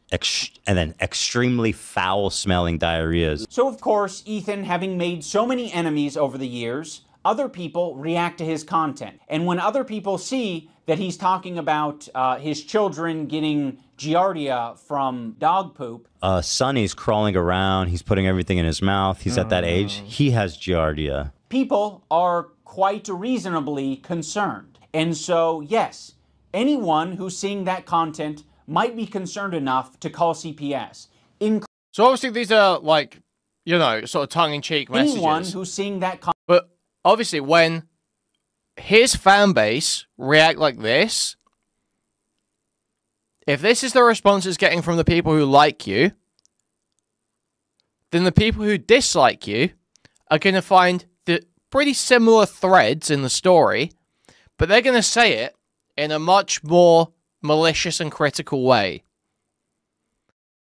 And then extremely foul smelling diarrheas. So of course, Ethan, having made so many enemies over the years, other people react to his content. And when other people see that he's talking about his children getting giardia from dog poop. Sonny's crawling around. He's putting everything in his mouth. He's at that age. He has giardia. People are quite reasonably concerned. And so, yes, anyone who's seeing that content might be concerned enough to call CPS. So obviously these are like, you know, sort of tongue-in-cheek messages. Anyone who's seeing that content. But obviously when his fan base react like this, if this is the response it's getting from the people who like you, then the people who dislike you are going to find the pretty similar threads in the story, but they're going to say it in a much more malicious and critical way.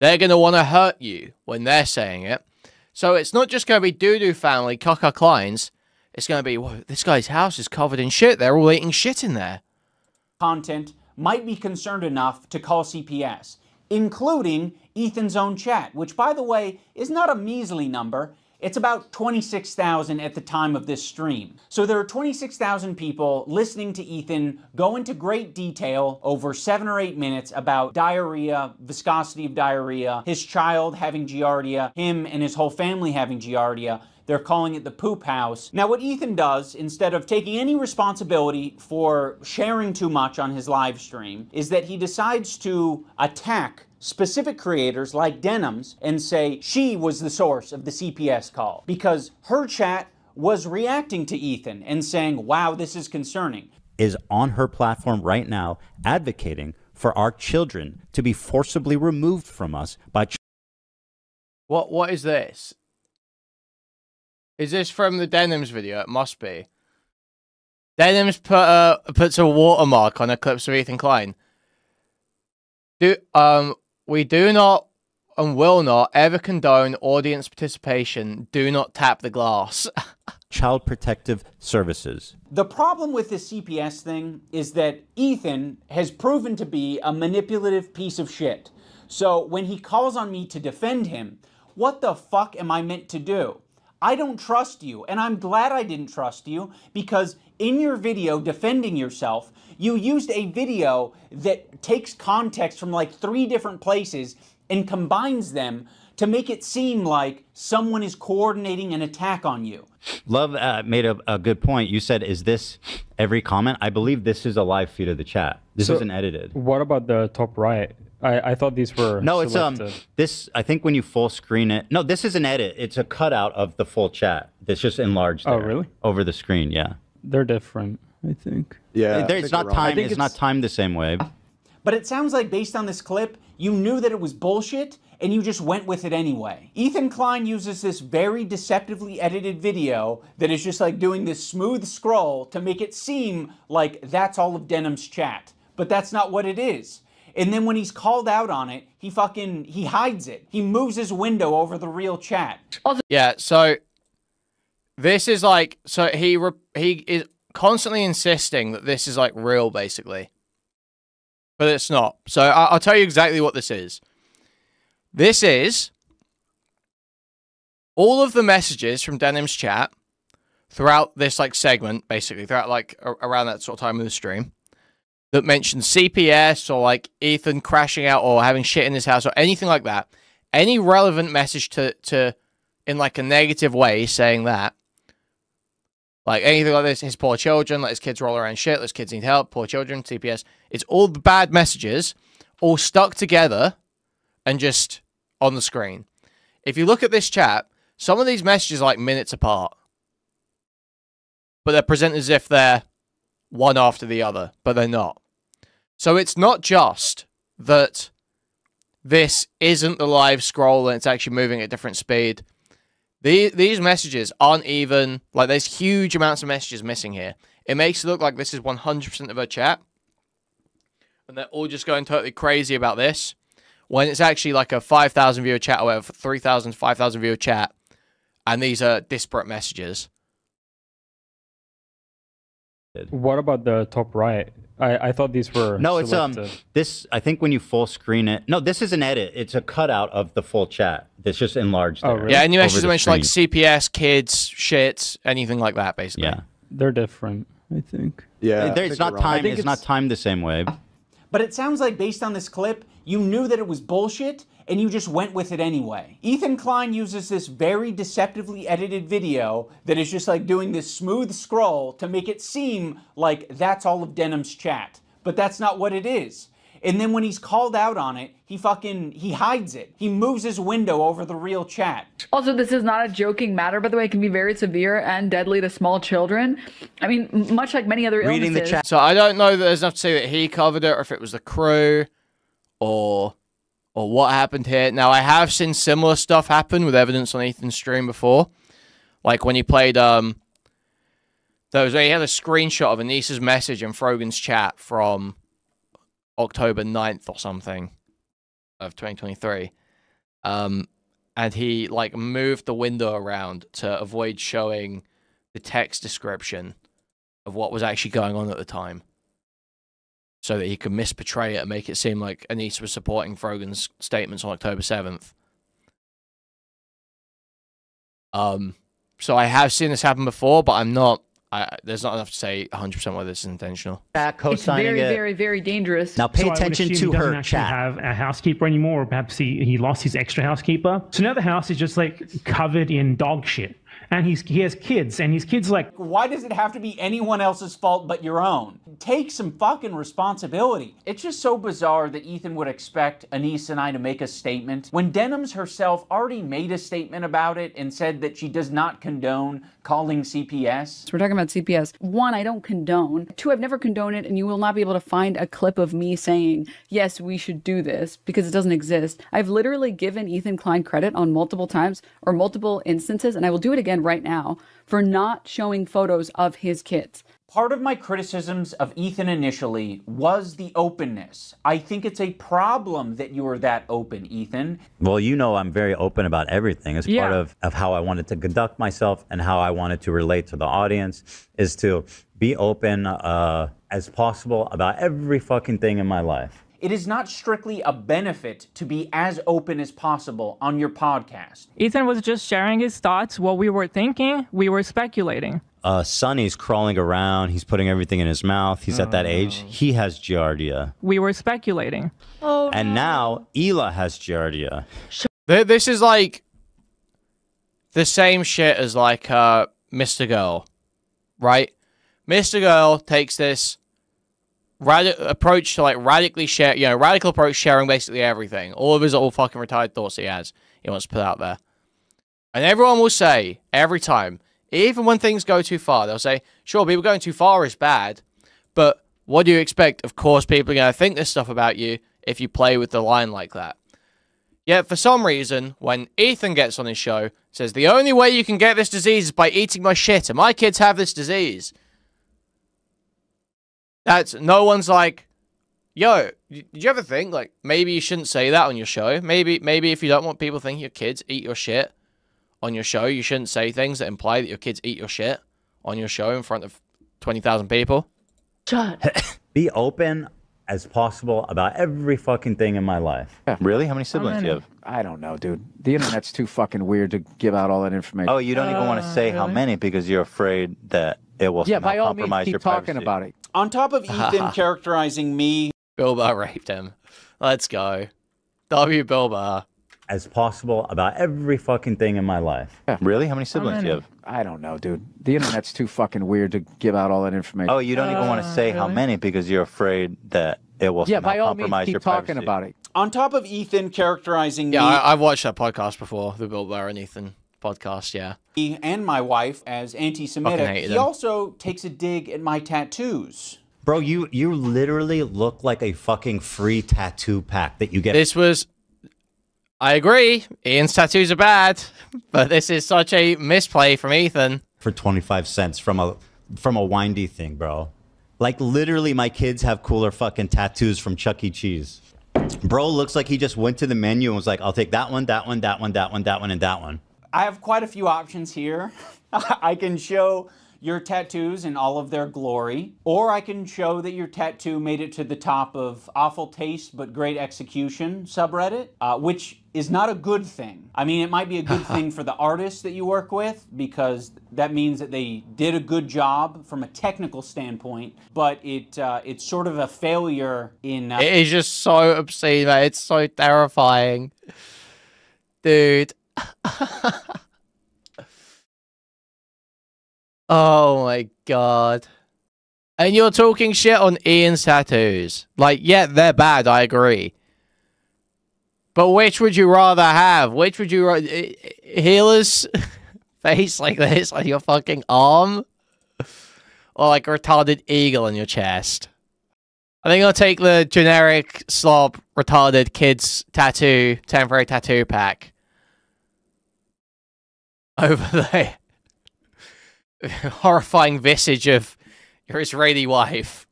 They're going to want to hurt you when they're saying it. So it's not just going to be Doo-Doo family, Caca Kleins. It's going to be, whoa, this guy's house is covered in shit. They're all eating shit in there. Content might be concerned enough to call CPS, including Ethan's own chat, which, by the way, is not a measly number. It's about 26,000 at the time of this stream. So there are 26,000 people listening to Ethan go into great detail over 7 or 8 minutes about diarrhea, viscosity of diarrhea, his child having giardia, him and his whole family having giardia. They're calling it the poop house. Now what Ethan does, instead of taking any responsibility for sharing too much on his live stream, is that he decides to attack specific creators like Denims and say she was the source of the CPS call because her chat was reacting to Ethan and saying, wow, this is concerning. Is on her platform right now advocating for our children to be forcibly removed from us by... What is this? Is this from the Denims video? It must be. Denims puts a watermark on a clips of Ethan Klein. We do not and will not ever condone audience participation. Do not tap the glass. Child Protective Services. The problem with this CPS thing is that Ethan has proven to be a manipulative piece of shit. So when he calls on me to defend him, what the fuck am I meant to do? I don't trust you, and I'm glad I didn't trust you, because in your video defending yourself, you used a video that takes context from like 3 different places and combines them to make it seem like someone is coordinating an attack on you. Love made a good point. You said, is this every comment? I believe this is a live feed of the chat. This isn't edited. What about the top right? I thought these were no, it's selected. this, I think when you full screen it, no, this is an edit. It's a cutout of the full chat. It's just enlarged there. Oh, really? Over the screen, yeah. They're different, I think. Yeah. It's not timed. It's not timed the same way. But it sounds like based on this clip, you knew that it was bullshit and you just went with it anyway. Ethan Klein uses this very deceptively edited video that is just like doing this smooth scroll to make it seem like that's all of Denim's chat. But that's not what it is. And then when he's called out on it, he hides it. He moves his window over the real chat. Yeah, so this is like, so he is constantly insisting that this is like real, basically. But it's not. So I'll tell you exactly what this is. This is all of the messages from Denim's chat throughout this like segment, basically, throughout like around that sort of time of the stream, that mentions CPS or like Ethan crashing out or having shit in his house or anything like that. Any relevant message to in like a negative way saying that. Like anything like this, his poor children, let his kids roll around shit, let his kids need help, poor children, CPS. It's all the bad messages all stuck together and just on the screen. If you look at this chat, some of these messages are like minutes apart. But they're presented as if they're one after the other, but they're not. So it's not just that this isn't the live scroll and it's actually moving at a different speed. These messages aren't even, like there's huge amounts of messages missing here. It makes it look like this is 100% of her chat. And they're all just going totally crazy about this. when it's actually like a 5,000 viewer chat or whatever, 3,000, 5,000 viewer chat, and these are disparate messages. What about the top right? I thought these were No, it's selected. this. I think when you full screen it, no, this is an edit. It's a cutout of the full chat. It's just enlarged. Oh, there, really? Yeah, and you over mentioned the like screen. CPS, kids, shits, anything like that, basically. Yeah, They're different, I think. Yeah, it's not timed. It's not timed the same way. But it sounds like based on this clip, you knew that it was bullshit and you just went with it anyway. Ethan Klein uses this very deceptively edited video that is just like doing this smooth scroll to make it seem like that's all of Denham's chat. But that's not what it is. And then when he's called out on it, he hides it. He moves his window over the real chat. Also, this is not a joking matter, by the way. It can be very severe and deadly to small children. I mean, much like many other illnesses. Reading the chat. So I don't know that there's enough to say that he covered it or if it was the crew or what happened here. Now, I have seen similar stuff happen with evidence on Ethan's stream before. Like when he played, he had a screenshot of Anissa's message in Frogan's chat from October 9th or something of 2023. And he like moved the window around to avoid showing the text description of what was actually going on at the time, so that he could misportray it and make it seem like Anissa was supporting Frogan's statements on October 7th. So I have seen this happen before, but there's not enough to say 100% whether this is intentional. It's very, very, very dangerous. Now pay So I would attention assume to he doesn't her actually chat. have a housekeeper anymore, or perhaps he lost his extra housekeeper. So now the house is just like covered in dog shit. And he has kids, and his kids like... Why does it have to be anyone else's fault but your own? Take some fucking responsibility. It's just so bizarre that Ethan would expect Anissa and I to make a statement when Denham's herself already made a statement about it and said that she does not condone calling CPS. So we're talking about CPS. 1, I don't condone. 2, I've never condoned it, and you will not be able to find a clip of me saying, yes, we should do this, because it doesn't exist. I've literally given Ethan Klein credit on multiple times or multiple instances, and I will do it again right now, for not showing photos of his kids. Part of my criticisms of Ethan initially was the openness. I think it's a problem that you are that open, Ethan. Well, you know I'm very open about everything. It's part of how I wanted to conduct myself and how I wanted to relate to the audience, is to be open as possible about every fucking thing in my life. It is not strictly a benefit to be as open as possible on your podcast. Ethan was just sharing his thoughts. What we were thinking, we were speculating. Sonny's crawling around. He's putting everything in his mouth. He's at that age. He has giardia. We were speculating. Oh, and now Ela has giardia. This is like the same shit as like Mr. Girl, right? Mr. Girl takes this approach to like radically share, radical approach, sharing basically everything. All of his little fucking retired thoughts he wants to put out there. And everyone will say, every time, even when things go too far, they'll say, sure, people going too far is bad, but what do you expect? Of course, people are going to think this stuff about you if you play with the line like that. Yet, for some reason, when Ethan gets on his show, says, the only way you can get this disease is by eating my shit, and my kids have this disease. No one's like, yo, did you ever think, like, maybe you shouldn't say that on your show? Maybe if you don't want people thinking your kids eat your shit on your show, you shouldn't say things that imply that your kids eat your shit on your show in front of 20,000 people. Be open as possible about every fucking thing in my life. Yeah. Really? How many siblings do you have? I don't know, dude. The internet's too fucking weird to give out all that information. Oh, you don't even want to say how many because you're afraid that it will yeah, somehow by all means, compromise keep your talking privacy. about it. On top of Ethan characterizing me... Bilbo raped him. Let's go. W. Bilbo. As possible about every fucking thing in my life. Yeah. Really? How many siblings do you have? I don't know, dude. The internet's too fucking weird to give out all that information. Oh, you don't even want to say how many because you're afraid that it will yeah, somehow by all means, compromise keep your talking privacy. about it. On top of Ethan characterizing me... Yeah, I've watched that podcast before, the Bilbo and Ethan podcast, yeah. ...and my wife as anti-Semitic, he also takes a dig at my tattoos. Bro, you literally look like a fucking free tattoo pack that you get. This was... I agree, Ian's tattoos are bad, but this is such a misplay from Ethan. For 25 cents from a windy thing, bro. Like, literally, my kids have cooler fucking tattoos from Chuck E. Cheese. Bro looks like he just went to the menu and was like, I'll take that one, that one, that one, that one, that one, and that one. I have quite a few options here. I can show your tattoos in all of their glory, or I can show that your tattoo made it to the top of awful taste but great execution subreddit, which is not a good thing. I mean, it might be a good thing for the artists that you work with, because that means that they did a good job from a technical standpoint, but it's sort of a failure in... It is just so obscene, man. It's so terrifying. Dude. Oh my god. And you're talking shit on Ian's tattoos. Like, yeah, they're bad, I agree. But which would you rather have? Which would you rather... Healer's face like this on your fucking arm? Or like a retarded eagle on your chest? I think I'll take the generic slob retarded kids tattoo, temporary tattoo pack. Over the horrifying visage of your Israeli wife.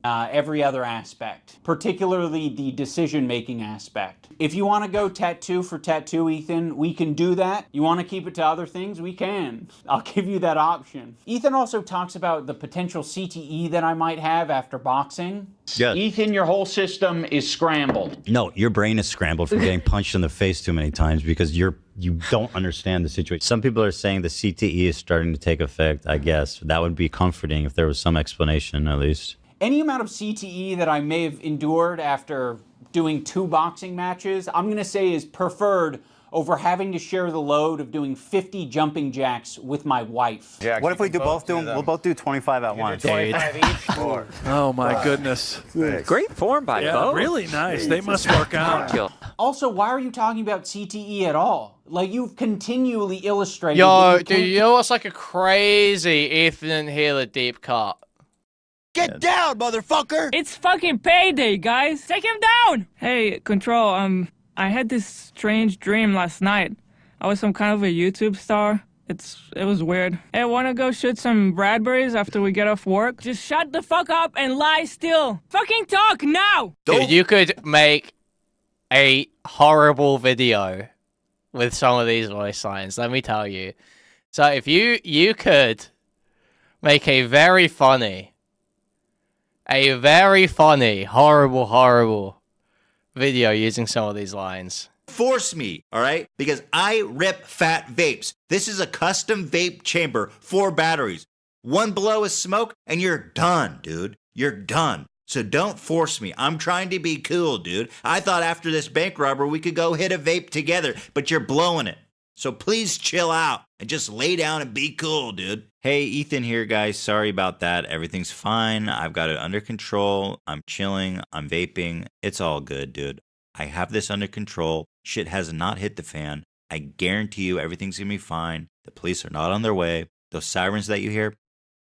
Every other aspect, particularly the decision-making aspect. If you want to go tattoo for tattoo, Ethan, we can do that. You want to keep it to other things? We can. I'll give you that option. Ethan also talks about the potential CTE that I might have after boxing. Yeah. Ethan, your whole system is scrambled. No, your brain is scrambled from getting punched in the face too many times because you don't understand the situation. Some people are saying the CTE is starting to take effect, I guess. That would be comforting if there was some explanation, at least. Any amount of CTE that I may have endured after doing 2 boxing matches, I'm going to say is preferred over having to share the load of doing 50 jumping jacks with my wife. Yeah, what if we do both do them? We'll both do 25 at once. 25 each. Oh my goodness. Great form by both. Really nice. They must work out. Also, why are you talking about CTE at all? Like, you've continually illustrated... Yo, dude, you know what's like a crazy Ethan Healer deep cut? Get down, motherfucker! It's fucking payday, guys. Take him down. Hey, Control, I had this strange dream last night. I was some kind of a YouTube star. It was weird. Hey, wanna go shoot some Bradburys after we get off work? Just shut the fuck up and lie still. Fucking talk now! Dude, you could make a horrible video with some of these voice lines, let me tell you. So if you could make a very funny, horrible video using some of these lines. Force me, all right? Because I rip fat vapes. This is a custom vape chamber, 4 batteries. 1 blow of smoke and you're done, dude. You're done. So don't force me. I'm trying to be cool, dude. I thought after this bank robbery we could go hit a vape together, but you're blowing it. So please chill out and just lay down and be cool, dude. Hey, Ethan here, guys. Sorry about that. Everything's fine. I've got it under control. I'm chilling. I'm vaping. It's all good, dude. I have this under control. Shit has not hit the fan. I guarantee you everything's gonna be fine. The police are not on their way. Those sirens that you hear,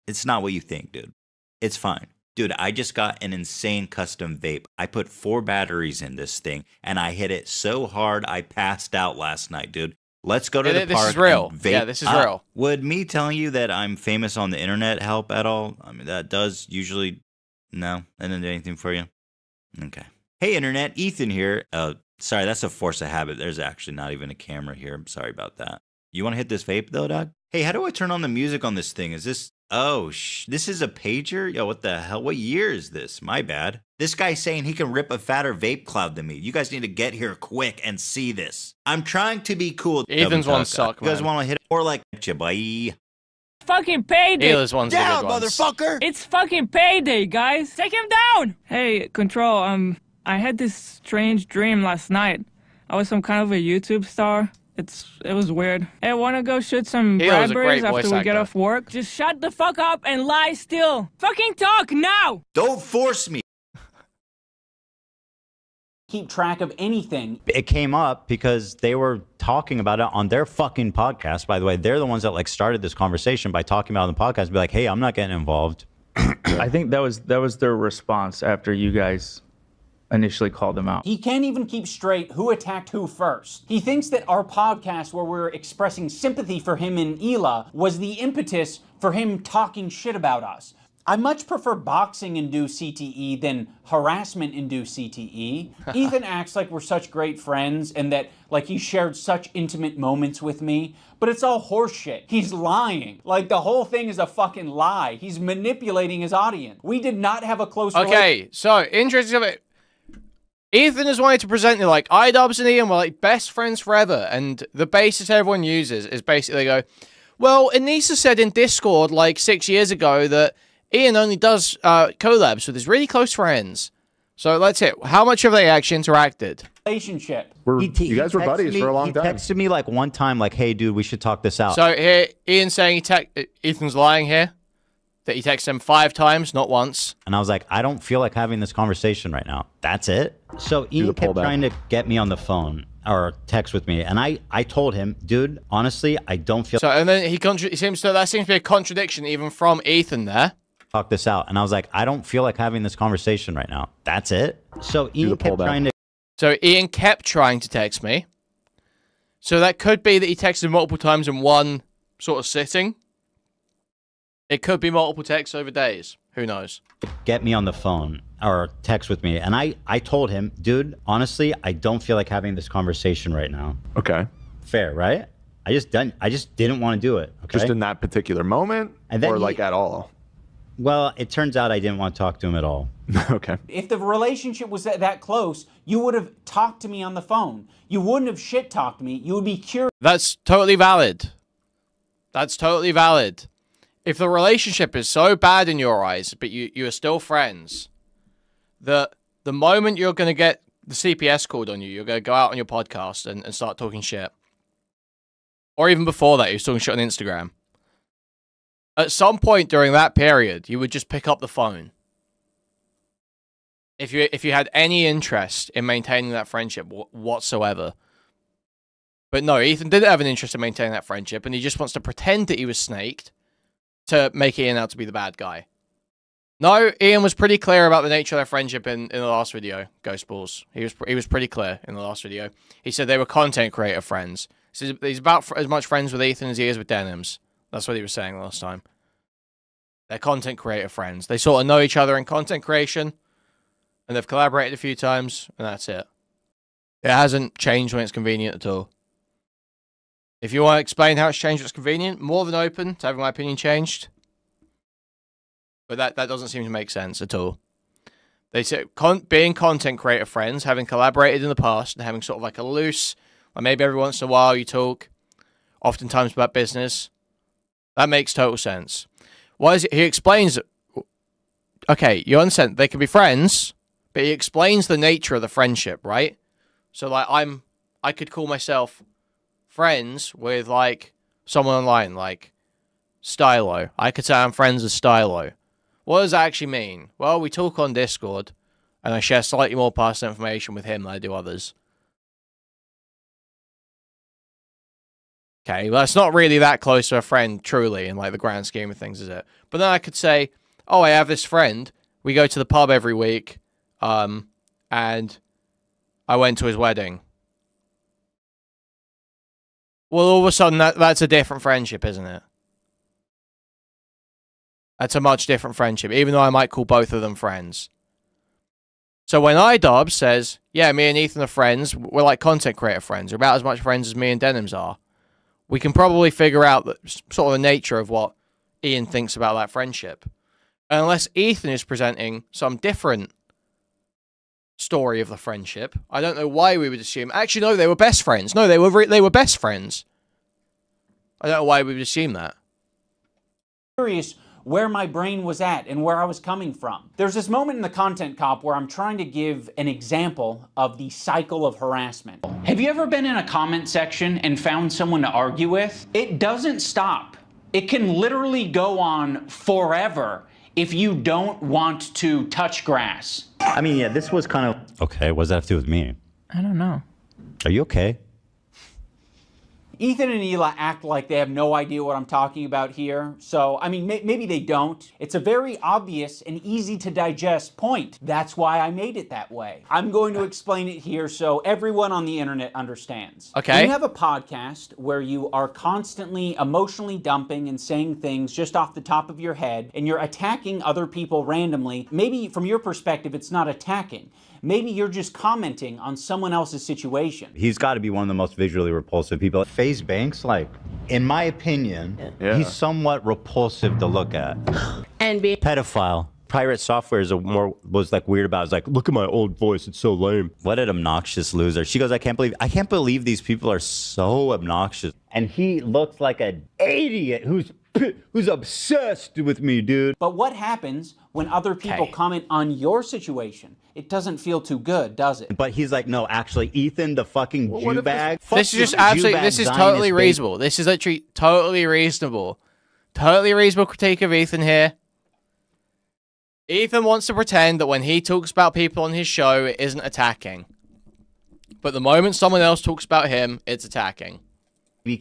it's not what you think, dude. It's fine. Dude, I just got an insane custom vape. I put 4 batteries in this thing, and I hit it so hard I passed out last night, dude. Let's go to the park. This is real. And vape. Yeah, this is real. Would me telling you that I'm famous on the internet help at all? I mean, that does usually... No? I didn't do anything for you? Okay. Hey, internet. Ethan here. Sorry, that's a force of habit. There's actually not even a camera here. I'm sorry about that. You want to hit this vape, though, dog? Hey, how do I turn on the music on this thing? Is this... Oh, this is a pager? Yo, what the hell? What year is this? My bad. This guy's saying he can rip a fatter vape cloud than me. You guys need to get here quick and see this. I'm trying to be cool. Ethan's one suck, man. You guys want to hit it more like you, bye. Fucking payday. Healer's one's down, the good ones. motherfucker! It's fucking payday, guys. Take him down. Hey, Control, I had this strange dream last night. I was some kind of a YouTube star. It was weird. Hey, wanna go shoot some Bradburys after we get off work? Just shut the fuck up and lie still. Fucking talk now! Don't force me. Keep track of anything. It came up because they were talking about it on their fucking podcast. By the way, they're the ones that like started this conversation by talking about it on the podcast. Be like, hey, I'm not getting involved. I think that was their response after you guys initially called them out. He can't even keep straight who attacked who first. He thinks that our podcast where we're expressing sympathy for him and Hila was the impetus for him talking shit about us. I much prefer boxing-induced CTE than harassment-induced CTE. Ethan acts like we're such great friends and that like he shared such intimate moments with me, but it's all horseshit. He's lying. Like the whole thing is a fucking lie. He's manipulating his audience. We did not have a close Okay, so interesting of it. Ethan is wanting to present it like iDubbbz and Ian were like best friends forever, and the basis everyone uses is basically they go, well, Anissa said in Discord like 6 years ago that Ian only does collabs with his really close friends. So let's hit. How much have they actually interacted? Relationship. You guys were buddies for a long time. He texted me like one time, like, "Hey, dude, we should talk this out." So here, Ian's saying Ethan's lying here. That he texted him 5 times, not once. And I was like, I don't feel like having this conversation right now. That's it. So Ian kept trying to get me on the phone or text with me, and I told him, dude, honestly, I don't feel. So and then he seems to be a contradiction even from Ethan there. Talk this out, and I was like, I don't feel like having this conversation right now. That's it. So Ian kept trying to. So Ian kept trying to text me. So that could be that he texted multiple times in one sort of sitting. It could be multiple texts over days. Who knows? Get me on the phone or text with me, and I told him, dude, honestly, I don't feel like having this conversation right now. Okay. Fair, right? I just didn't want to do it. Okay. Just in that particular moment, and then or like at all. Well, it turns out I didn't want to talk to him at all. Okay. If the relationship was that close, you would have talked to me on the phone. You wouldn't have shit-talked me. You would be curious. That's totally valid. That's totally valid. If the relationship is so bad in your eyes, but you are still friends, the moment you're going to get the CPS called on you, you're going to go out on your podcast and start talking shit. Or even before that, you're talking shit on Instagram. At some point during that period, you would just pick up the phone. If you had any interest in maintaining that friendship whatsoever. But no, Ethan didn't have an interest in maintaining that friendship, and he just wants to pretend that he was snaked to make Ian out to be the bad guy. No, Ian was pretty clear about the nature of their friendship in the last video, Ghost Balls. He was pretty clear in the last video. He said they were content creator friends. So he's about as much friends with Ethan as he is with Denims. That's what he was saying last time. They're content creator friends. They sort of know each other in content creation, and they've collaborated a few times, and that's it. It hasn't changed when it's convenient at all. If you want to explain how it's changed when it's convenient, more than open to having my opinion changed. But that doesn't seem to make sense at all. They say being content creator friends, having collaborated in the past, and having sort of like a loose, like maybe every once in a while you talk, oftentimes about business. That makes total sense. Why is it? He explains. Okay, you understand? They can be friends, but he explains the nature of the friendship, right? So like I could call myself friends with like someone online, like Stylo. I could say I'm friends with Stylo. What does that actually mean? Well, we talk on Discord, and I share slightly more personal information with him than I do others. Okay, well, that's not really that close to a friend, truly, in like the grand scheme of things, is it? But then I could say, oh, I have this friend. We go to the pub every week, and I went to his wedding. Well, all of a sudden, that's a different friendship, isn't it? That's a much different friendship, even though I might call both of them friends. So when iDubbbz says, yeah, me and Ethan are friends, we're like content creator friends. We're about as much friends as me and Denims are. We can probably figure out sort of the nature of what Ian thinks about that friendship. And unless Ethan is presenting some different story of the friendship, I don't know why we would assume. Actually, no, they were best friends. No, they were best friends. I don't know why we would assume that. Curious where my brain was at and where I was coming from. There's this moment in the Content Cop where I'm trying to give an example of the cycle of harassment. Have you ever been in a comment section and found someone to argue with? It doesn't stop. It can literally go on forever if you don't want to touch grass. I mean, yeah, this was kind of... Okay, what does that have to do with me? I don't know. Are you okay? Ethan and Hila act like they have no idea what I'm talking about here. So, I mean, maybe they don't. It's a very obvious and easy to digest point. That's why I made it that way. I'm going to explain it here so everyone on the internet understands. Okay. When you have a podcast where you are constantly emotionally dumping and saying things just off the top of your head, and you're attacking other people randomly, maybe from your perspective it's not attacking. Maybe you're just commenting on someone else's situation. He's got to be one of the most visually repulsive people. FaZe Banks, like, in my opinion, he's somewhat repulsive to look at. And be pedophile. Pirate Software was like weird about it. It's like, look at my old voice, it's so lame. What an obnoxious loser. She goes, I can't believe these people are so obnoxious. And he looks like an idiot who's obsessed with me, dude. But what happens when other people comment on your situation? It doesn't feel too good, does it? But he's like, no, actually, Ethan, the fucking Jew bag. This is just absolutely, this is totally reasonable. This is actually totally reasonable. Totally reasonable critique of Ethan here. Ethan wants to pretend that when he talks about people on his show, it isn't attacking. But the moment someone else talks about him, it's attacking.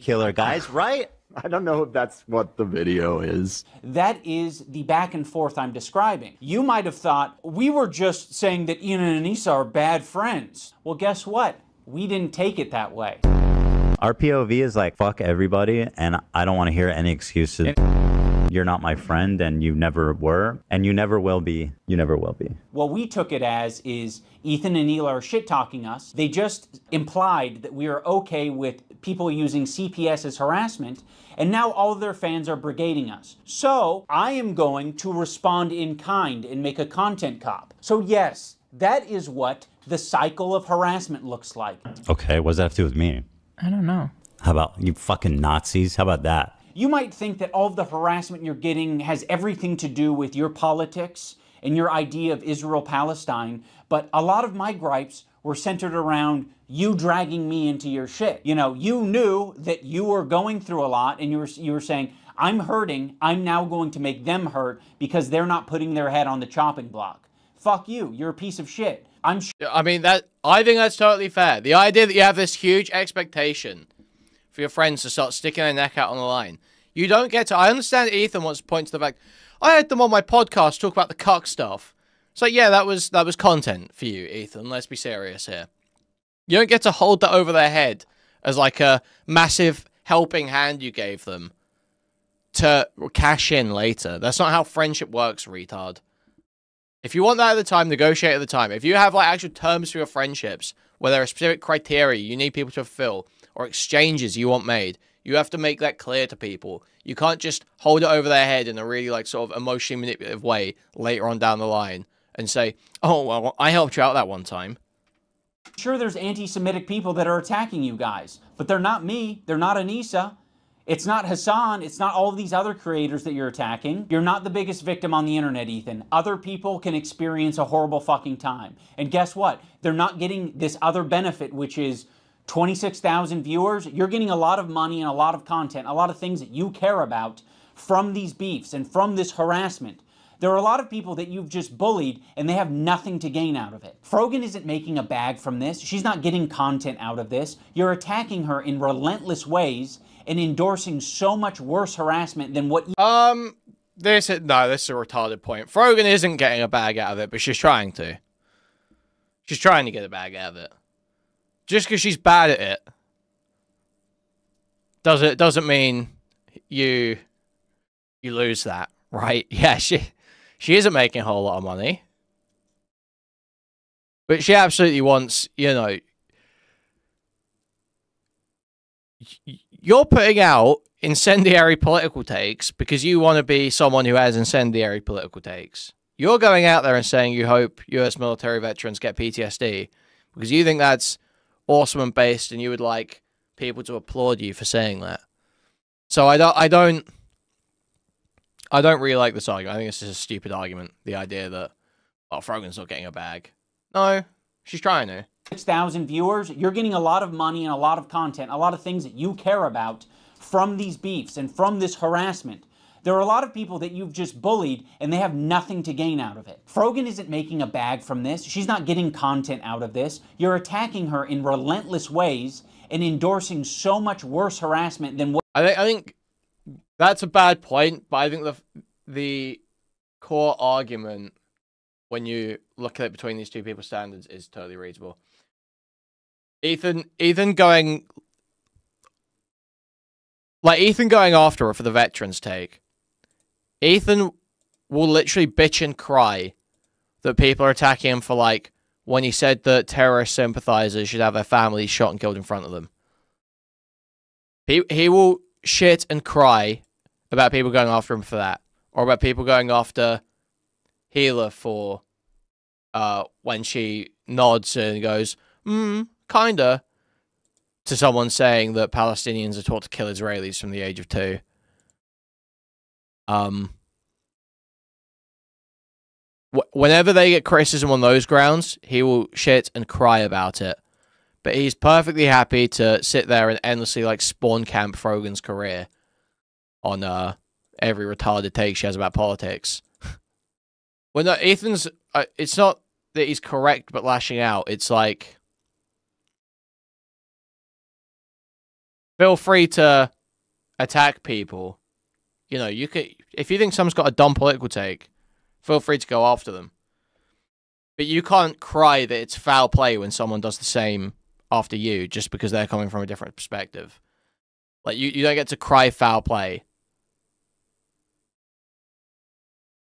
Killer guys, right? I don't know if that's what the video is. That is the back and forth I'm describing. You might have thought, we were just saying that Ian and Anissa are bad friends. Well, guess what? We didn't take it that way. Our POV is like, fuck everybody, and I don't want to hear any excuses. You're not my friend, and you never were, and you never will be. You never will be. What we took it as is Ethan and Neil are shit-talking us. They just implied that we are okay with people using CPS as harassment, and now all of their fans are brigading us. So I am going to respond in kind and make a content cop. So yes, that is what the cycle of harassment looks like. Okay, what does that have to do with me? I don't know. How about you fucking Nazis? How about that? You might think that all of the harassment you're getting has everything to do with your politics and your idea of Israel-Palestine, but a lot of my gripes were centered around you dragging me into your shit. You know, you knew that you were going through a lot, and you were saying, I'm hurting, I'm now going to make them hurt because they're not putting their head on the chopping block. Fuck you, you're a piece of shit. I mean, I think that's totally fair. The idea that you have this huge expectation for your friends to start sticking their neck out on the line. You don't get to... I understand Ethan wants to point to the fact, I had them on my podcast talk about the cuck stuff. So yeah, that was content for you, Ethan. Let's be serious here. You don't get to hold that over their head as like a massive helping hand you gave them to cash in later. That's not how friendship works, retard. If you want that at the time, negotiate at the time. If you have like actual terms for your friendships, where there are specific criteria you need people to fulfill, or exchanges you want made, you have to make that clear to people. You can't just hold it over their head in a really like sort of emotionally manipulative way later on down the line and say, oh, well, I helped you out that one time. Sure, there's anti-Semitic people that are attacking you guys, but they're not me. They're not Anissa. It's not Hasan. It's not all of these other creators that you're attacking. You're not the biggest victim on the internet, Ethan. Other people can experience a horrible fucking time. And guess what? They're not getting this other benefit, which is 26,000 viewers. You're getting a lot of money and a lot of content, a lot of things that you care about from these beefs and from this harassment. There are a lot of people that you've just bullied and they have nothing to gain out of it. Frogan isn't making a bag from this. She's not getting content out of this. You're attacking her in relentless ways and endorsing so much worse harassment than what this is a retarded point. Frogan isn't getting a bag out of it, but she's trying to. She's trying to get a bag out of it. Just because she's bad at it doesn't mean you lose that, right? Yeah, she isn't making a whole lot of money. But she absolutely wants, you know, you're putting out incendiary political takes because you want to be someone who has incendiary political takes. You're going out there and saying you hope US military veterans get PTSD because you think that's awesome and based and you would like people to applaud you for saying that. So I don't really like this argument. I think this is a stupid argument. The idea that, oh, Frogan's not getting a bag. No, she's trying to. 6,000 viewers, you're getting a lot of money and a lot of content, a lot of things that you care about from these beefs and from this harassment. There are a lot of people that you've just bullied and they have nothing to gain out of it. Frogan isn't making a bag from this. She's not getting content out of this. You're attacking her in relentless ways and endorsing so much worse harassment than what... I think that's a bad point, but I think the core argument when you look at it between these two people's standards is totally reasonable. Ethan going after her for the veterans take. Ethan will literally bitch and cry that people are attacking him for, like, when he said that terrorist sympathizers should have their families shot and killed in front of them. He will shit and cry about people going after him for that. Or about people going after Healer for when she nods and goes, kinda, to someone saying that Palestinians are taught to kill Israelis from the age of 2. Whenever they get criticism on those grounds, he will shit and cry about it. But he's perfectly happy to sit there and endlessly, like, spawn camp Frogan's career on every retarded take she has about politics. When Ethan's... it's not that he's correct but lashing out. It's like... feel free to attack people. You know, you could... if you think someone's got a dumb political take, feel free to go after them. But you can't cry that it's foul play when someone does the same after you just because they're coming from a different perspective. Like, you don't get to cry foul play.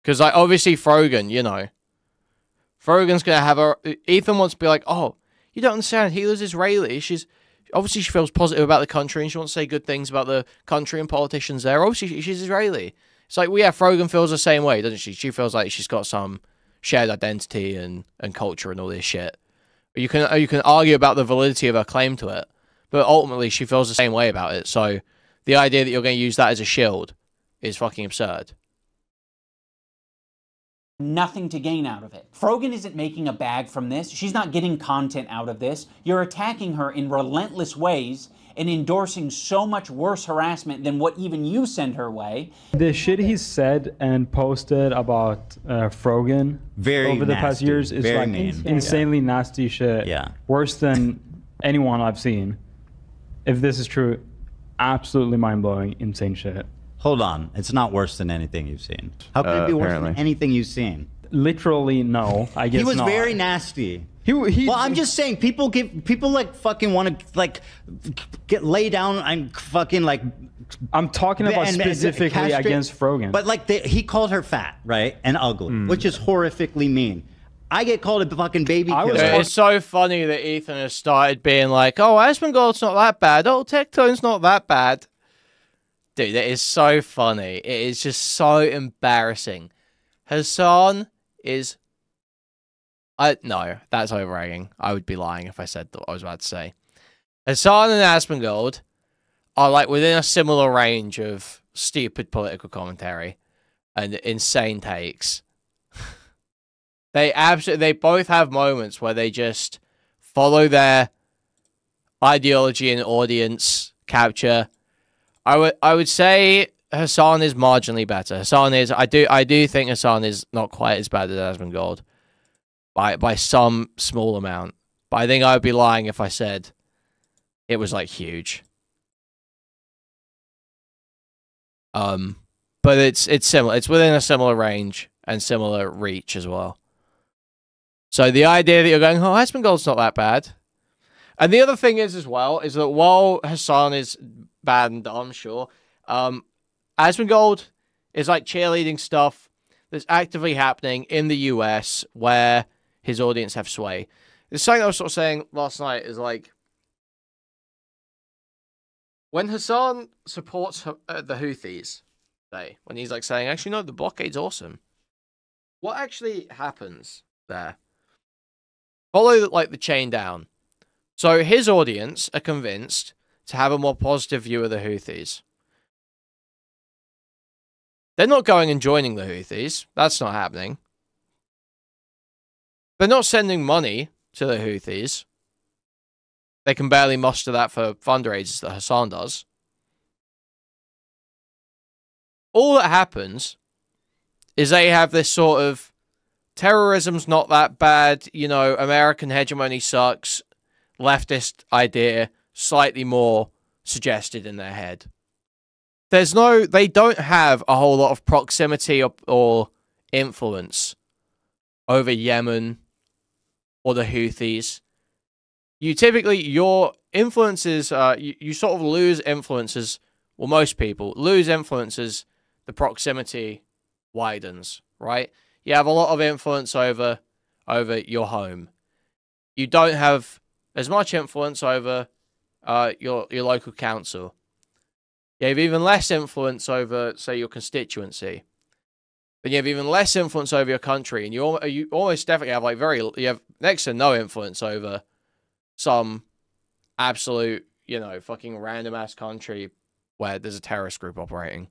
Because, like, obviously Frogan, you know. Frogan's going to have a... Ethan wants to be like, oh, you don't understand, Healer's Israeli. Obviously she feels positive about the country and she wants to say good things about the country and politicians there. Obviously she's Israeli. It's like, well, yeah, Frogan feels the same way, doesn't she? She feels like she's got some shared identity and culture and all this shit. You can argue about the validity of her claim to it, but ultimately she feels the same way about it. So the idea that you're going to use that as a shield is fucking absurd. Nothing to gain out of it. Frogan isn't making a bag from this. She's not getting content out of this. You're attacking her in relentless ways and endorsing so much worse harassment than what even you send her way. The shit he said and posted about Frogan over the past years is like insanely nasty shit. Yeah. Worse than anyone I've seen. If this is true, absolutely mind-blowing, insane shit. Hold on, it's not worse than anything you've seen. How could it be worse than anything you've seen? Literally, no. I guess he was not. very nasty. Well, I'm just saying, people like fucking want to like lay down and fucking like. I'm talking about specifically against Frogan. But like he called her fat, right, and ugly, which is horrifically mean. I get called a fucking baby killer. It's so funny that Ethan has started being like, "Oh, Asmongold's not that bad. Oh, Tectone's not that bad." Dude, that is so funny. It is just so embarrassing. Hasan is... No, that's overragging. I would be lying if I said what I was about to say. Hasan and Asmongold are like within a similar range of stupid political commentary and insane takes. They both have moments where they just follow their ideology and audience capture. I would say Hasan is marginally better. Hasan is I do think Hasan is not quite as bad as Asmongold by some small amount. But I think I would be lying if I said it was like huge. But it's similar. It's within a similar range and similar reach as well. So the idea that you're going, oh, Asmongold's not that bad. And the other thing is as well, is that while Hasan is bad and dumb, sure, Asmongold is like cheerleading stuff that's actively happening in the US where his audience have sway. It's something I was sort of saying last night is like, when Hasan supports the Houthis, say, when he's like saying, actually, no, the blockade's awesome. What actually happens there? Follow like the chain down. So his audience are convinced to have a more positive view of the Houthis. They're not going and joining the Houthis. That's not happening. They're not sending money to the Houthis. They can barely muster that for fundraisers that Hasan does. all that happens is they have this sort of terrorism's not that bad, you know, American hegemony sucks, leftist idea slightly more suggested in their head. They don't have a whole lot of proximity or influence over Yemen or the Houthis. Your influences, you sort of lose influences, well, most people lose influences, the proximity widens, right? You have a lot of influence over your home. You don't have as much influence over your local council. You have even less influence over, say, your constituency. Then you have even less influence over your country, and you almost definitely have you have next to no influence over some absolute, you know, fucking random ass country where there's a terrorist group operating.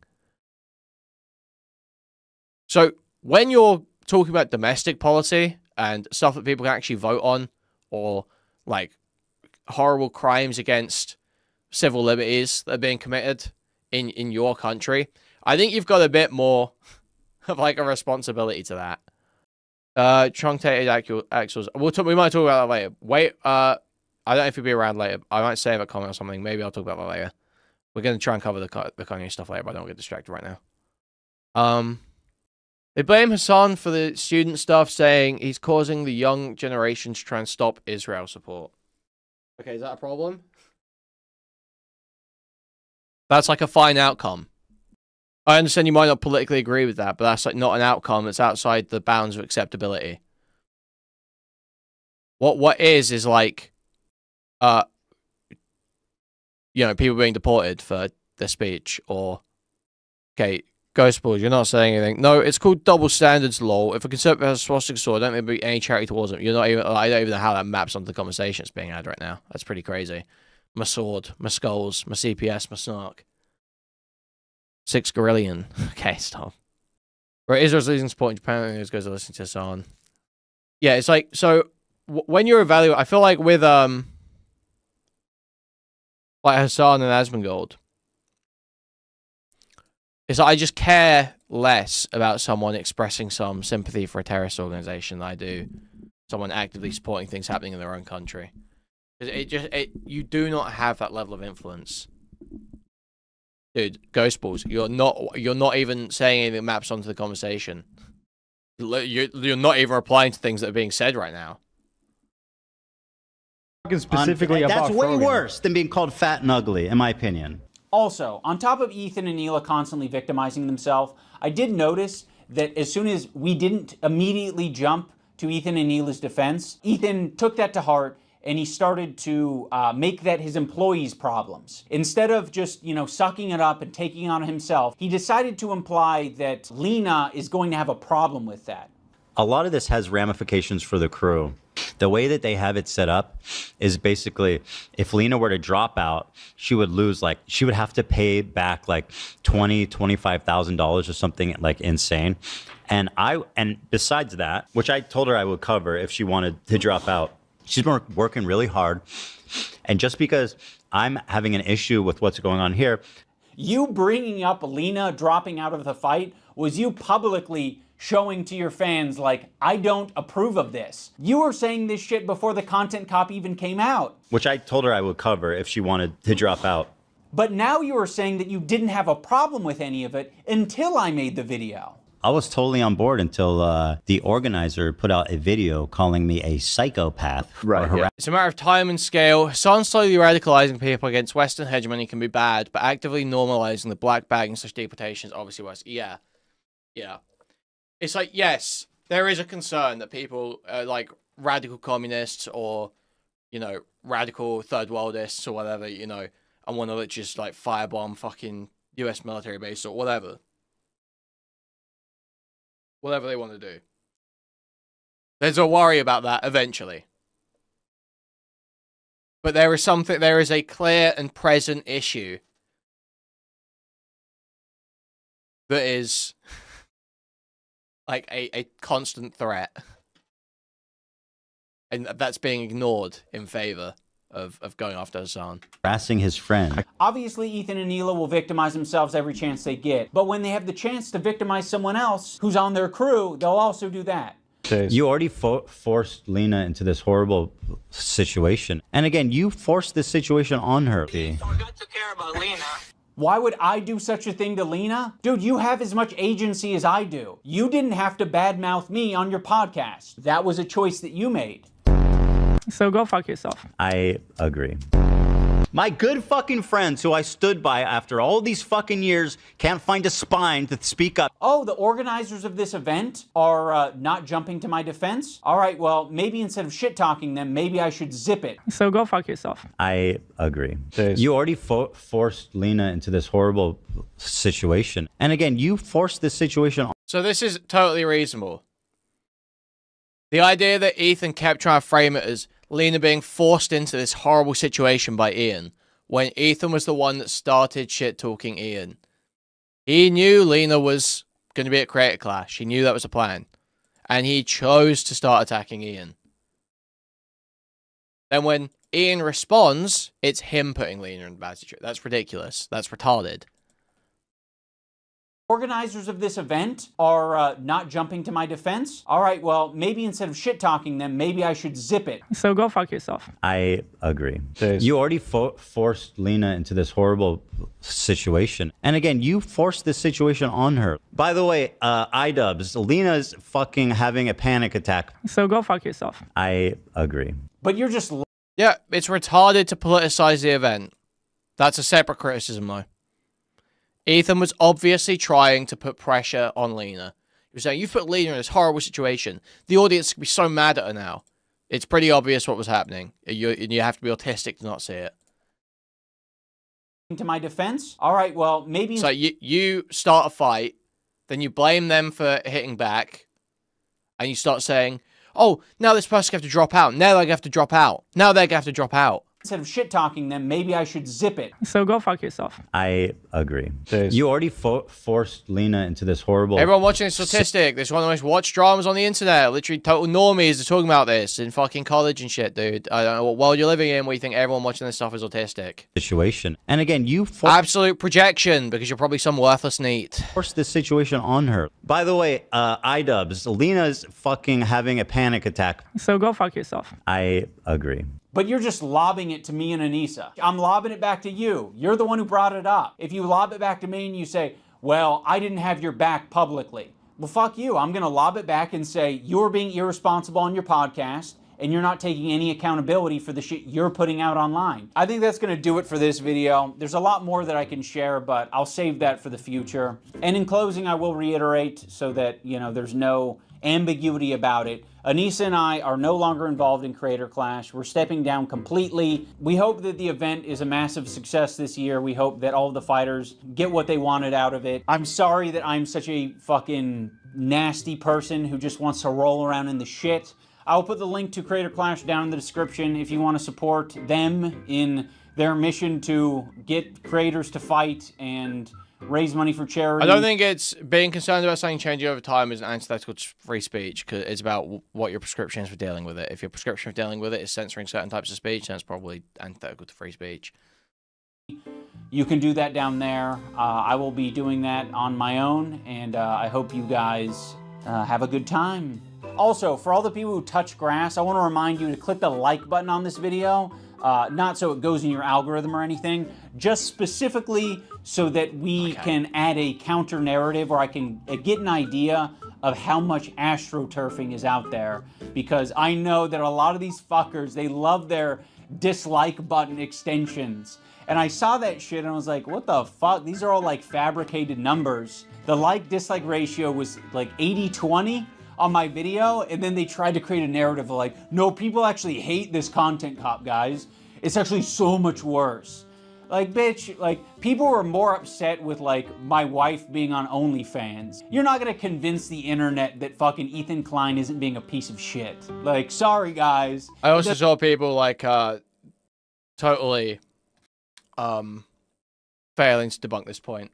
So when you're talking about domestic policy and stuff that people can actually vote on, or like horrible crimes against civil liberties that are being committed in your country, I think you've got a bit more of like a responsibility to that. Truncated axles. We might talk about that later. Wait, I don't know if you'll be around later. I might save a comment or something. Maybe I'll talk about that later. We're going to try and cover the Kanye stuff later, but I don't get distracted right now. They blame Hasan for the student stuff, saying he's causing the young generation to try and stop Israel support. Okay, is that a problem? That's like a fine outcome. I understand you might not politically agree with that, but that's like not an outcome that's outside the bounds of acceptability. What is like, you know, people being deported for their speech, or, okay, Ghost Balls, you're not saying anything. No, it's called double standards, lol. If a conservative has a swastika sword, don't be any charity towards them. You're not even, I don't even know how that maps onto the conversation that's being had right now. That's pretty crazy. My sword, my skulls, my CPS, my snark. 6 Gorillion. Okay, stop. Right, Israel's losing support in Japan, and these guys are listening to Hasan. Yeah, it's like, so, when you're evaluating, I feel like with, like Hasan and Asmongold, it's like I just care less about someone expressing some sympathy for a terrorist organization than I do someone actively supporting things happening in their own country. You do not have that level of influence. Dude, Ghost Balls, you're not even saying anything that maps onto the conversation. You're not even replying to things that are being said right now. Specifically that's way worse than being called fat and ugly, in my opinion. Also, on top of Ethan and Neela constantly victimizing themselves, I did notice that as soon as we didn't immediately jump to Ethan and Neela's defense, Ethan took that to heart and he started to make that his employees' problems. Instead of just, you know, sucking it up and taking it on himself, he decided to imply that Lena is going to have a problem with that. A lot of this has ramifications for the crew. The way that they have it set up is basically, if Lena were to drop out, she would lose, like, she would have to pay back like $25,000 or something like insane. And besides that, which I told her I would cover if she wanted to drop out, she's been working really hard. And just because I'm having an issue with what's going on here. You bringing up Lena dropping out of the fight was you publicly showing to your fans, like, I don't approve of this. You were saying this shit before the content cop even came out. Which I told her I would cover if she wanted to drop out. But now you are saying that you didn't have a problem with any of it until I made the video. I was totally on board until the organizer put out a video calling me a psychopath. Right. Yeah. It's a matter of time and scale. Hasan slowly radicalizing people against Western hegemony can be bad, but actively normalizing the black bag and such deportations obviously worse. Yeah. Yeah. It's like, yes, there is a concern that people, like radical communists or, you know, radical third worldists or whatever, you know, and want to just like firebomb fucking US military base or whatever. Whatever they want to do. There's a worry about that eventually. But there is a clear and present issue that is like a constant threat. And that's being ignored in favor of going after Hasan. Harassing his friend. Obviously, Ethan and Neela will victimize themselves every chance they get. But when they have the chance to victimize someone else who's on their crew, they'll also do that. You already forced Lena into this horrible situation. And again, you forced this situation on her. Why would I do such a thing to Lena? Dude, you have as much agency as I do. You didn't have to badmouth me on your podcast. That was a choice that you made. So go fuck yourself. I agree. My good fucking friends who I stood by after all these fucking years can't find a spine to speak up. Oh, the organizers of this event are not jumping to my defense? All right, well, maybe instead of shit-talking them, maybe I should zip it. So go fuck yourself. I agree. You already forced Lena into this horrible situation. And again, you forced this situation on. So this is totally reasonable. The idea that Ethan kept trying to frame it as Lena being forced into this horrible situation by Ian, when Ethan was the one that started shit-talking Ian. He knew Lena was going to be at Creator Clash. He knew that was a plan. And he chose to start attacking Ian. Then when Ian responds, it's him putting Lena in the bad situation. That's ridiculous. That's retarded. Organizers of this event are not jumping to my defense? All right, well, maybe instead of shit-talking them, maybe I should zip it. So go fuck yourself. I agree. You already forced Lena into this horrible situation. And again, you forced this situation on her. By the way, iDubbbz, Lena's fucking having a panic attack. So go fuck yourself. I agree. But you're just... Yeah, it's retarded to politicize the event. That's a separate criticism, though. Ethan was obviously trying to put pressure on Lena. He was saying, you've put Lena in this horrible situation. The audience could be so mad at her now. It's pretty obvious what was happening. You have to be autistic to not see it. To my defense? All right, well, maybe... So you start a fight, then you blame them for hitting back, and you start saying, oh, now this person's going to have to drop out. Now they're going to have to drop out. Now they're going to have to drop out. Instead of shit-talking them, maybe I should zip it. So go fuck yourself. I agree. You already forced Lena into this horrible... Everyone watching this is autistic. This is one of the most watched dramas on the internet. Literally total normies are talking about this in fucking college and shit, dude. I don't know what world you're living in where you think everyone watching this stuff is autistic. Situation. And again, you... Absolute projection, because you're probably some worthless neat. Forced this situation on her. By the way, iDubbbz, Lena's fucking having a panic attack. So go fuck yourself. I agree. But you're just lobbing it to me and Anissa. I'm lobbing it back to you. You're the one who brought it up. If you lob it back to me and you say, well, I didn't have your back publicly. Well, fuck you. I'm going to lob it back and say, you're being irresponsible on your podcast and you're not taking any accountability for the shit you're putting out online. I think that's going to do it for this video. There's a lot more that I can share, but I'll save that for the future. And in closing, I will reiterate so that, you know, there's no ambiguity about it. Anissa and I are no longer involved in Creator Clash. We're stepping down completely. We hope that the event is a massive success this year. We hope that all of the fighters get what they wanted out of it. I'm sorry that I'm such a fucking nasty person who just wants to roll around in the shit. I'll put the link to Creator Clash down in the description if you want to support them in their mission to get creators to fight and raise money for charity. I don't think it's being concerned about something changing over time is antithetical to free speech, because it's about what your prescription is for dealing with it. If your prescription for dealing with it is censoring certain types of speech, then it's probably antithetical to free speech. You can do that down there. I will be doing that on my own, and I hope you guys have a good time. Also, for all the people who touch grass, I want to remind you to click the like button on this video. Not so it goes in your algorithm or anything, just specifically so that we can add a counter narrative, or I can get an idea of how much astroturfing is out there, because I know that a lot of these fuckers, they love their dislike button extensions. And I saw that shit and I was like, what the fuck? These are all like fabricated numbers. The like-dislike ratio was like 80-20 on my video, and then they tried to create a narrative of like, no, people actually hate this content cop, guys. It's actually so much worse. Like, bitch, like, people were more upset with, like, my wife being on OnlyFans. You're not gonna convince the internet that fucking Ethan Klein isn't being a piece of shit. Like, sorry, guys. I also saw people, like, totally, failing to debunk this point.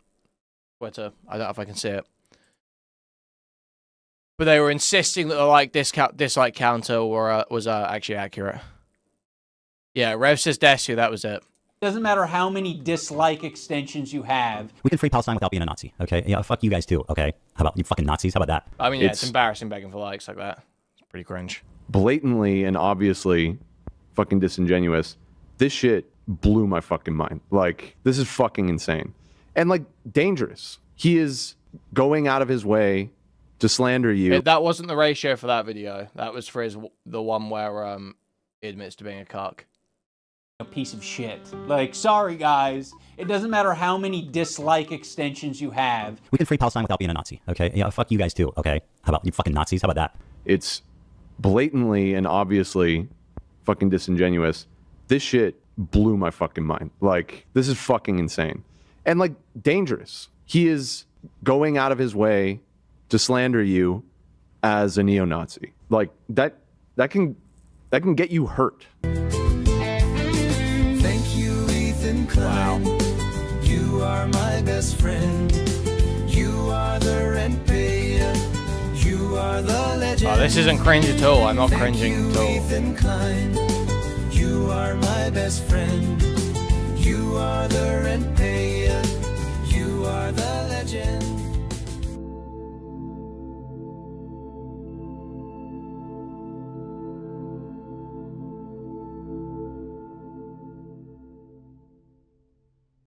Twitter. I don't know if I can see it. But they were insisting that the dislike counter was actually accurate. Yeah, Rev says Desu, that was it. Doesn't matter how many dislike extensions you have. We can free Palestine without being a Nazi, okay? Yeah, fuck you guys too, okay? How about you fucking Nazis? How about that? I mean, yeah, it's embarrassing begging for likes like that. It's pretty cringe. Blatantly and obviously fucking disingenuous. This shit blew my fucking mind. Like, this is fucking insane. And, like, dangerous. He is going out of his way to slander you. That wasn't the ratio for that video. That was for the one where he admits to being a cock. A piece of shit. Like, sorry guys, it doesn't matter how many dislike extensions you have. We can free Palestine without being a Nazi, okay? Yeah, fuck you guys too, okay? How about you fucking Nazis? How about that? It's blatantly and obviously fucking disingenuous. This shit blew my fucking mind. Like, this is fucking insane. And, like, dangerous. He is going out of his way to slander you as a neo-Nazi. Like, that can get you hurt. Thank you, Ethan Klein. Wow. You are my best friend. You are the rent payer. You are the legend. Oh, this isn't cringe at all. I'm not cringing at all. Ethan Klein. You are my best friend.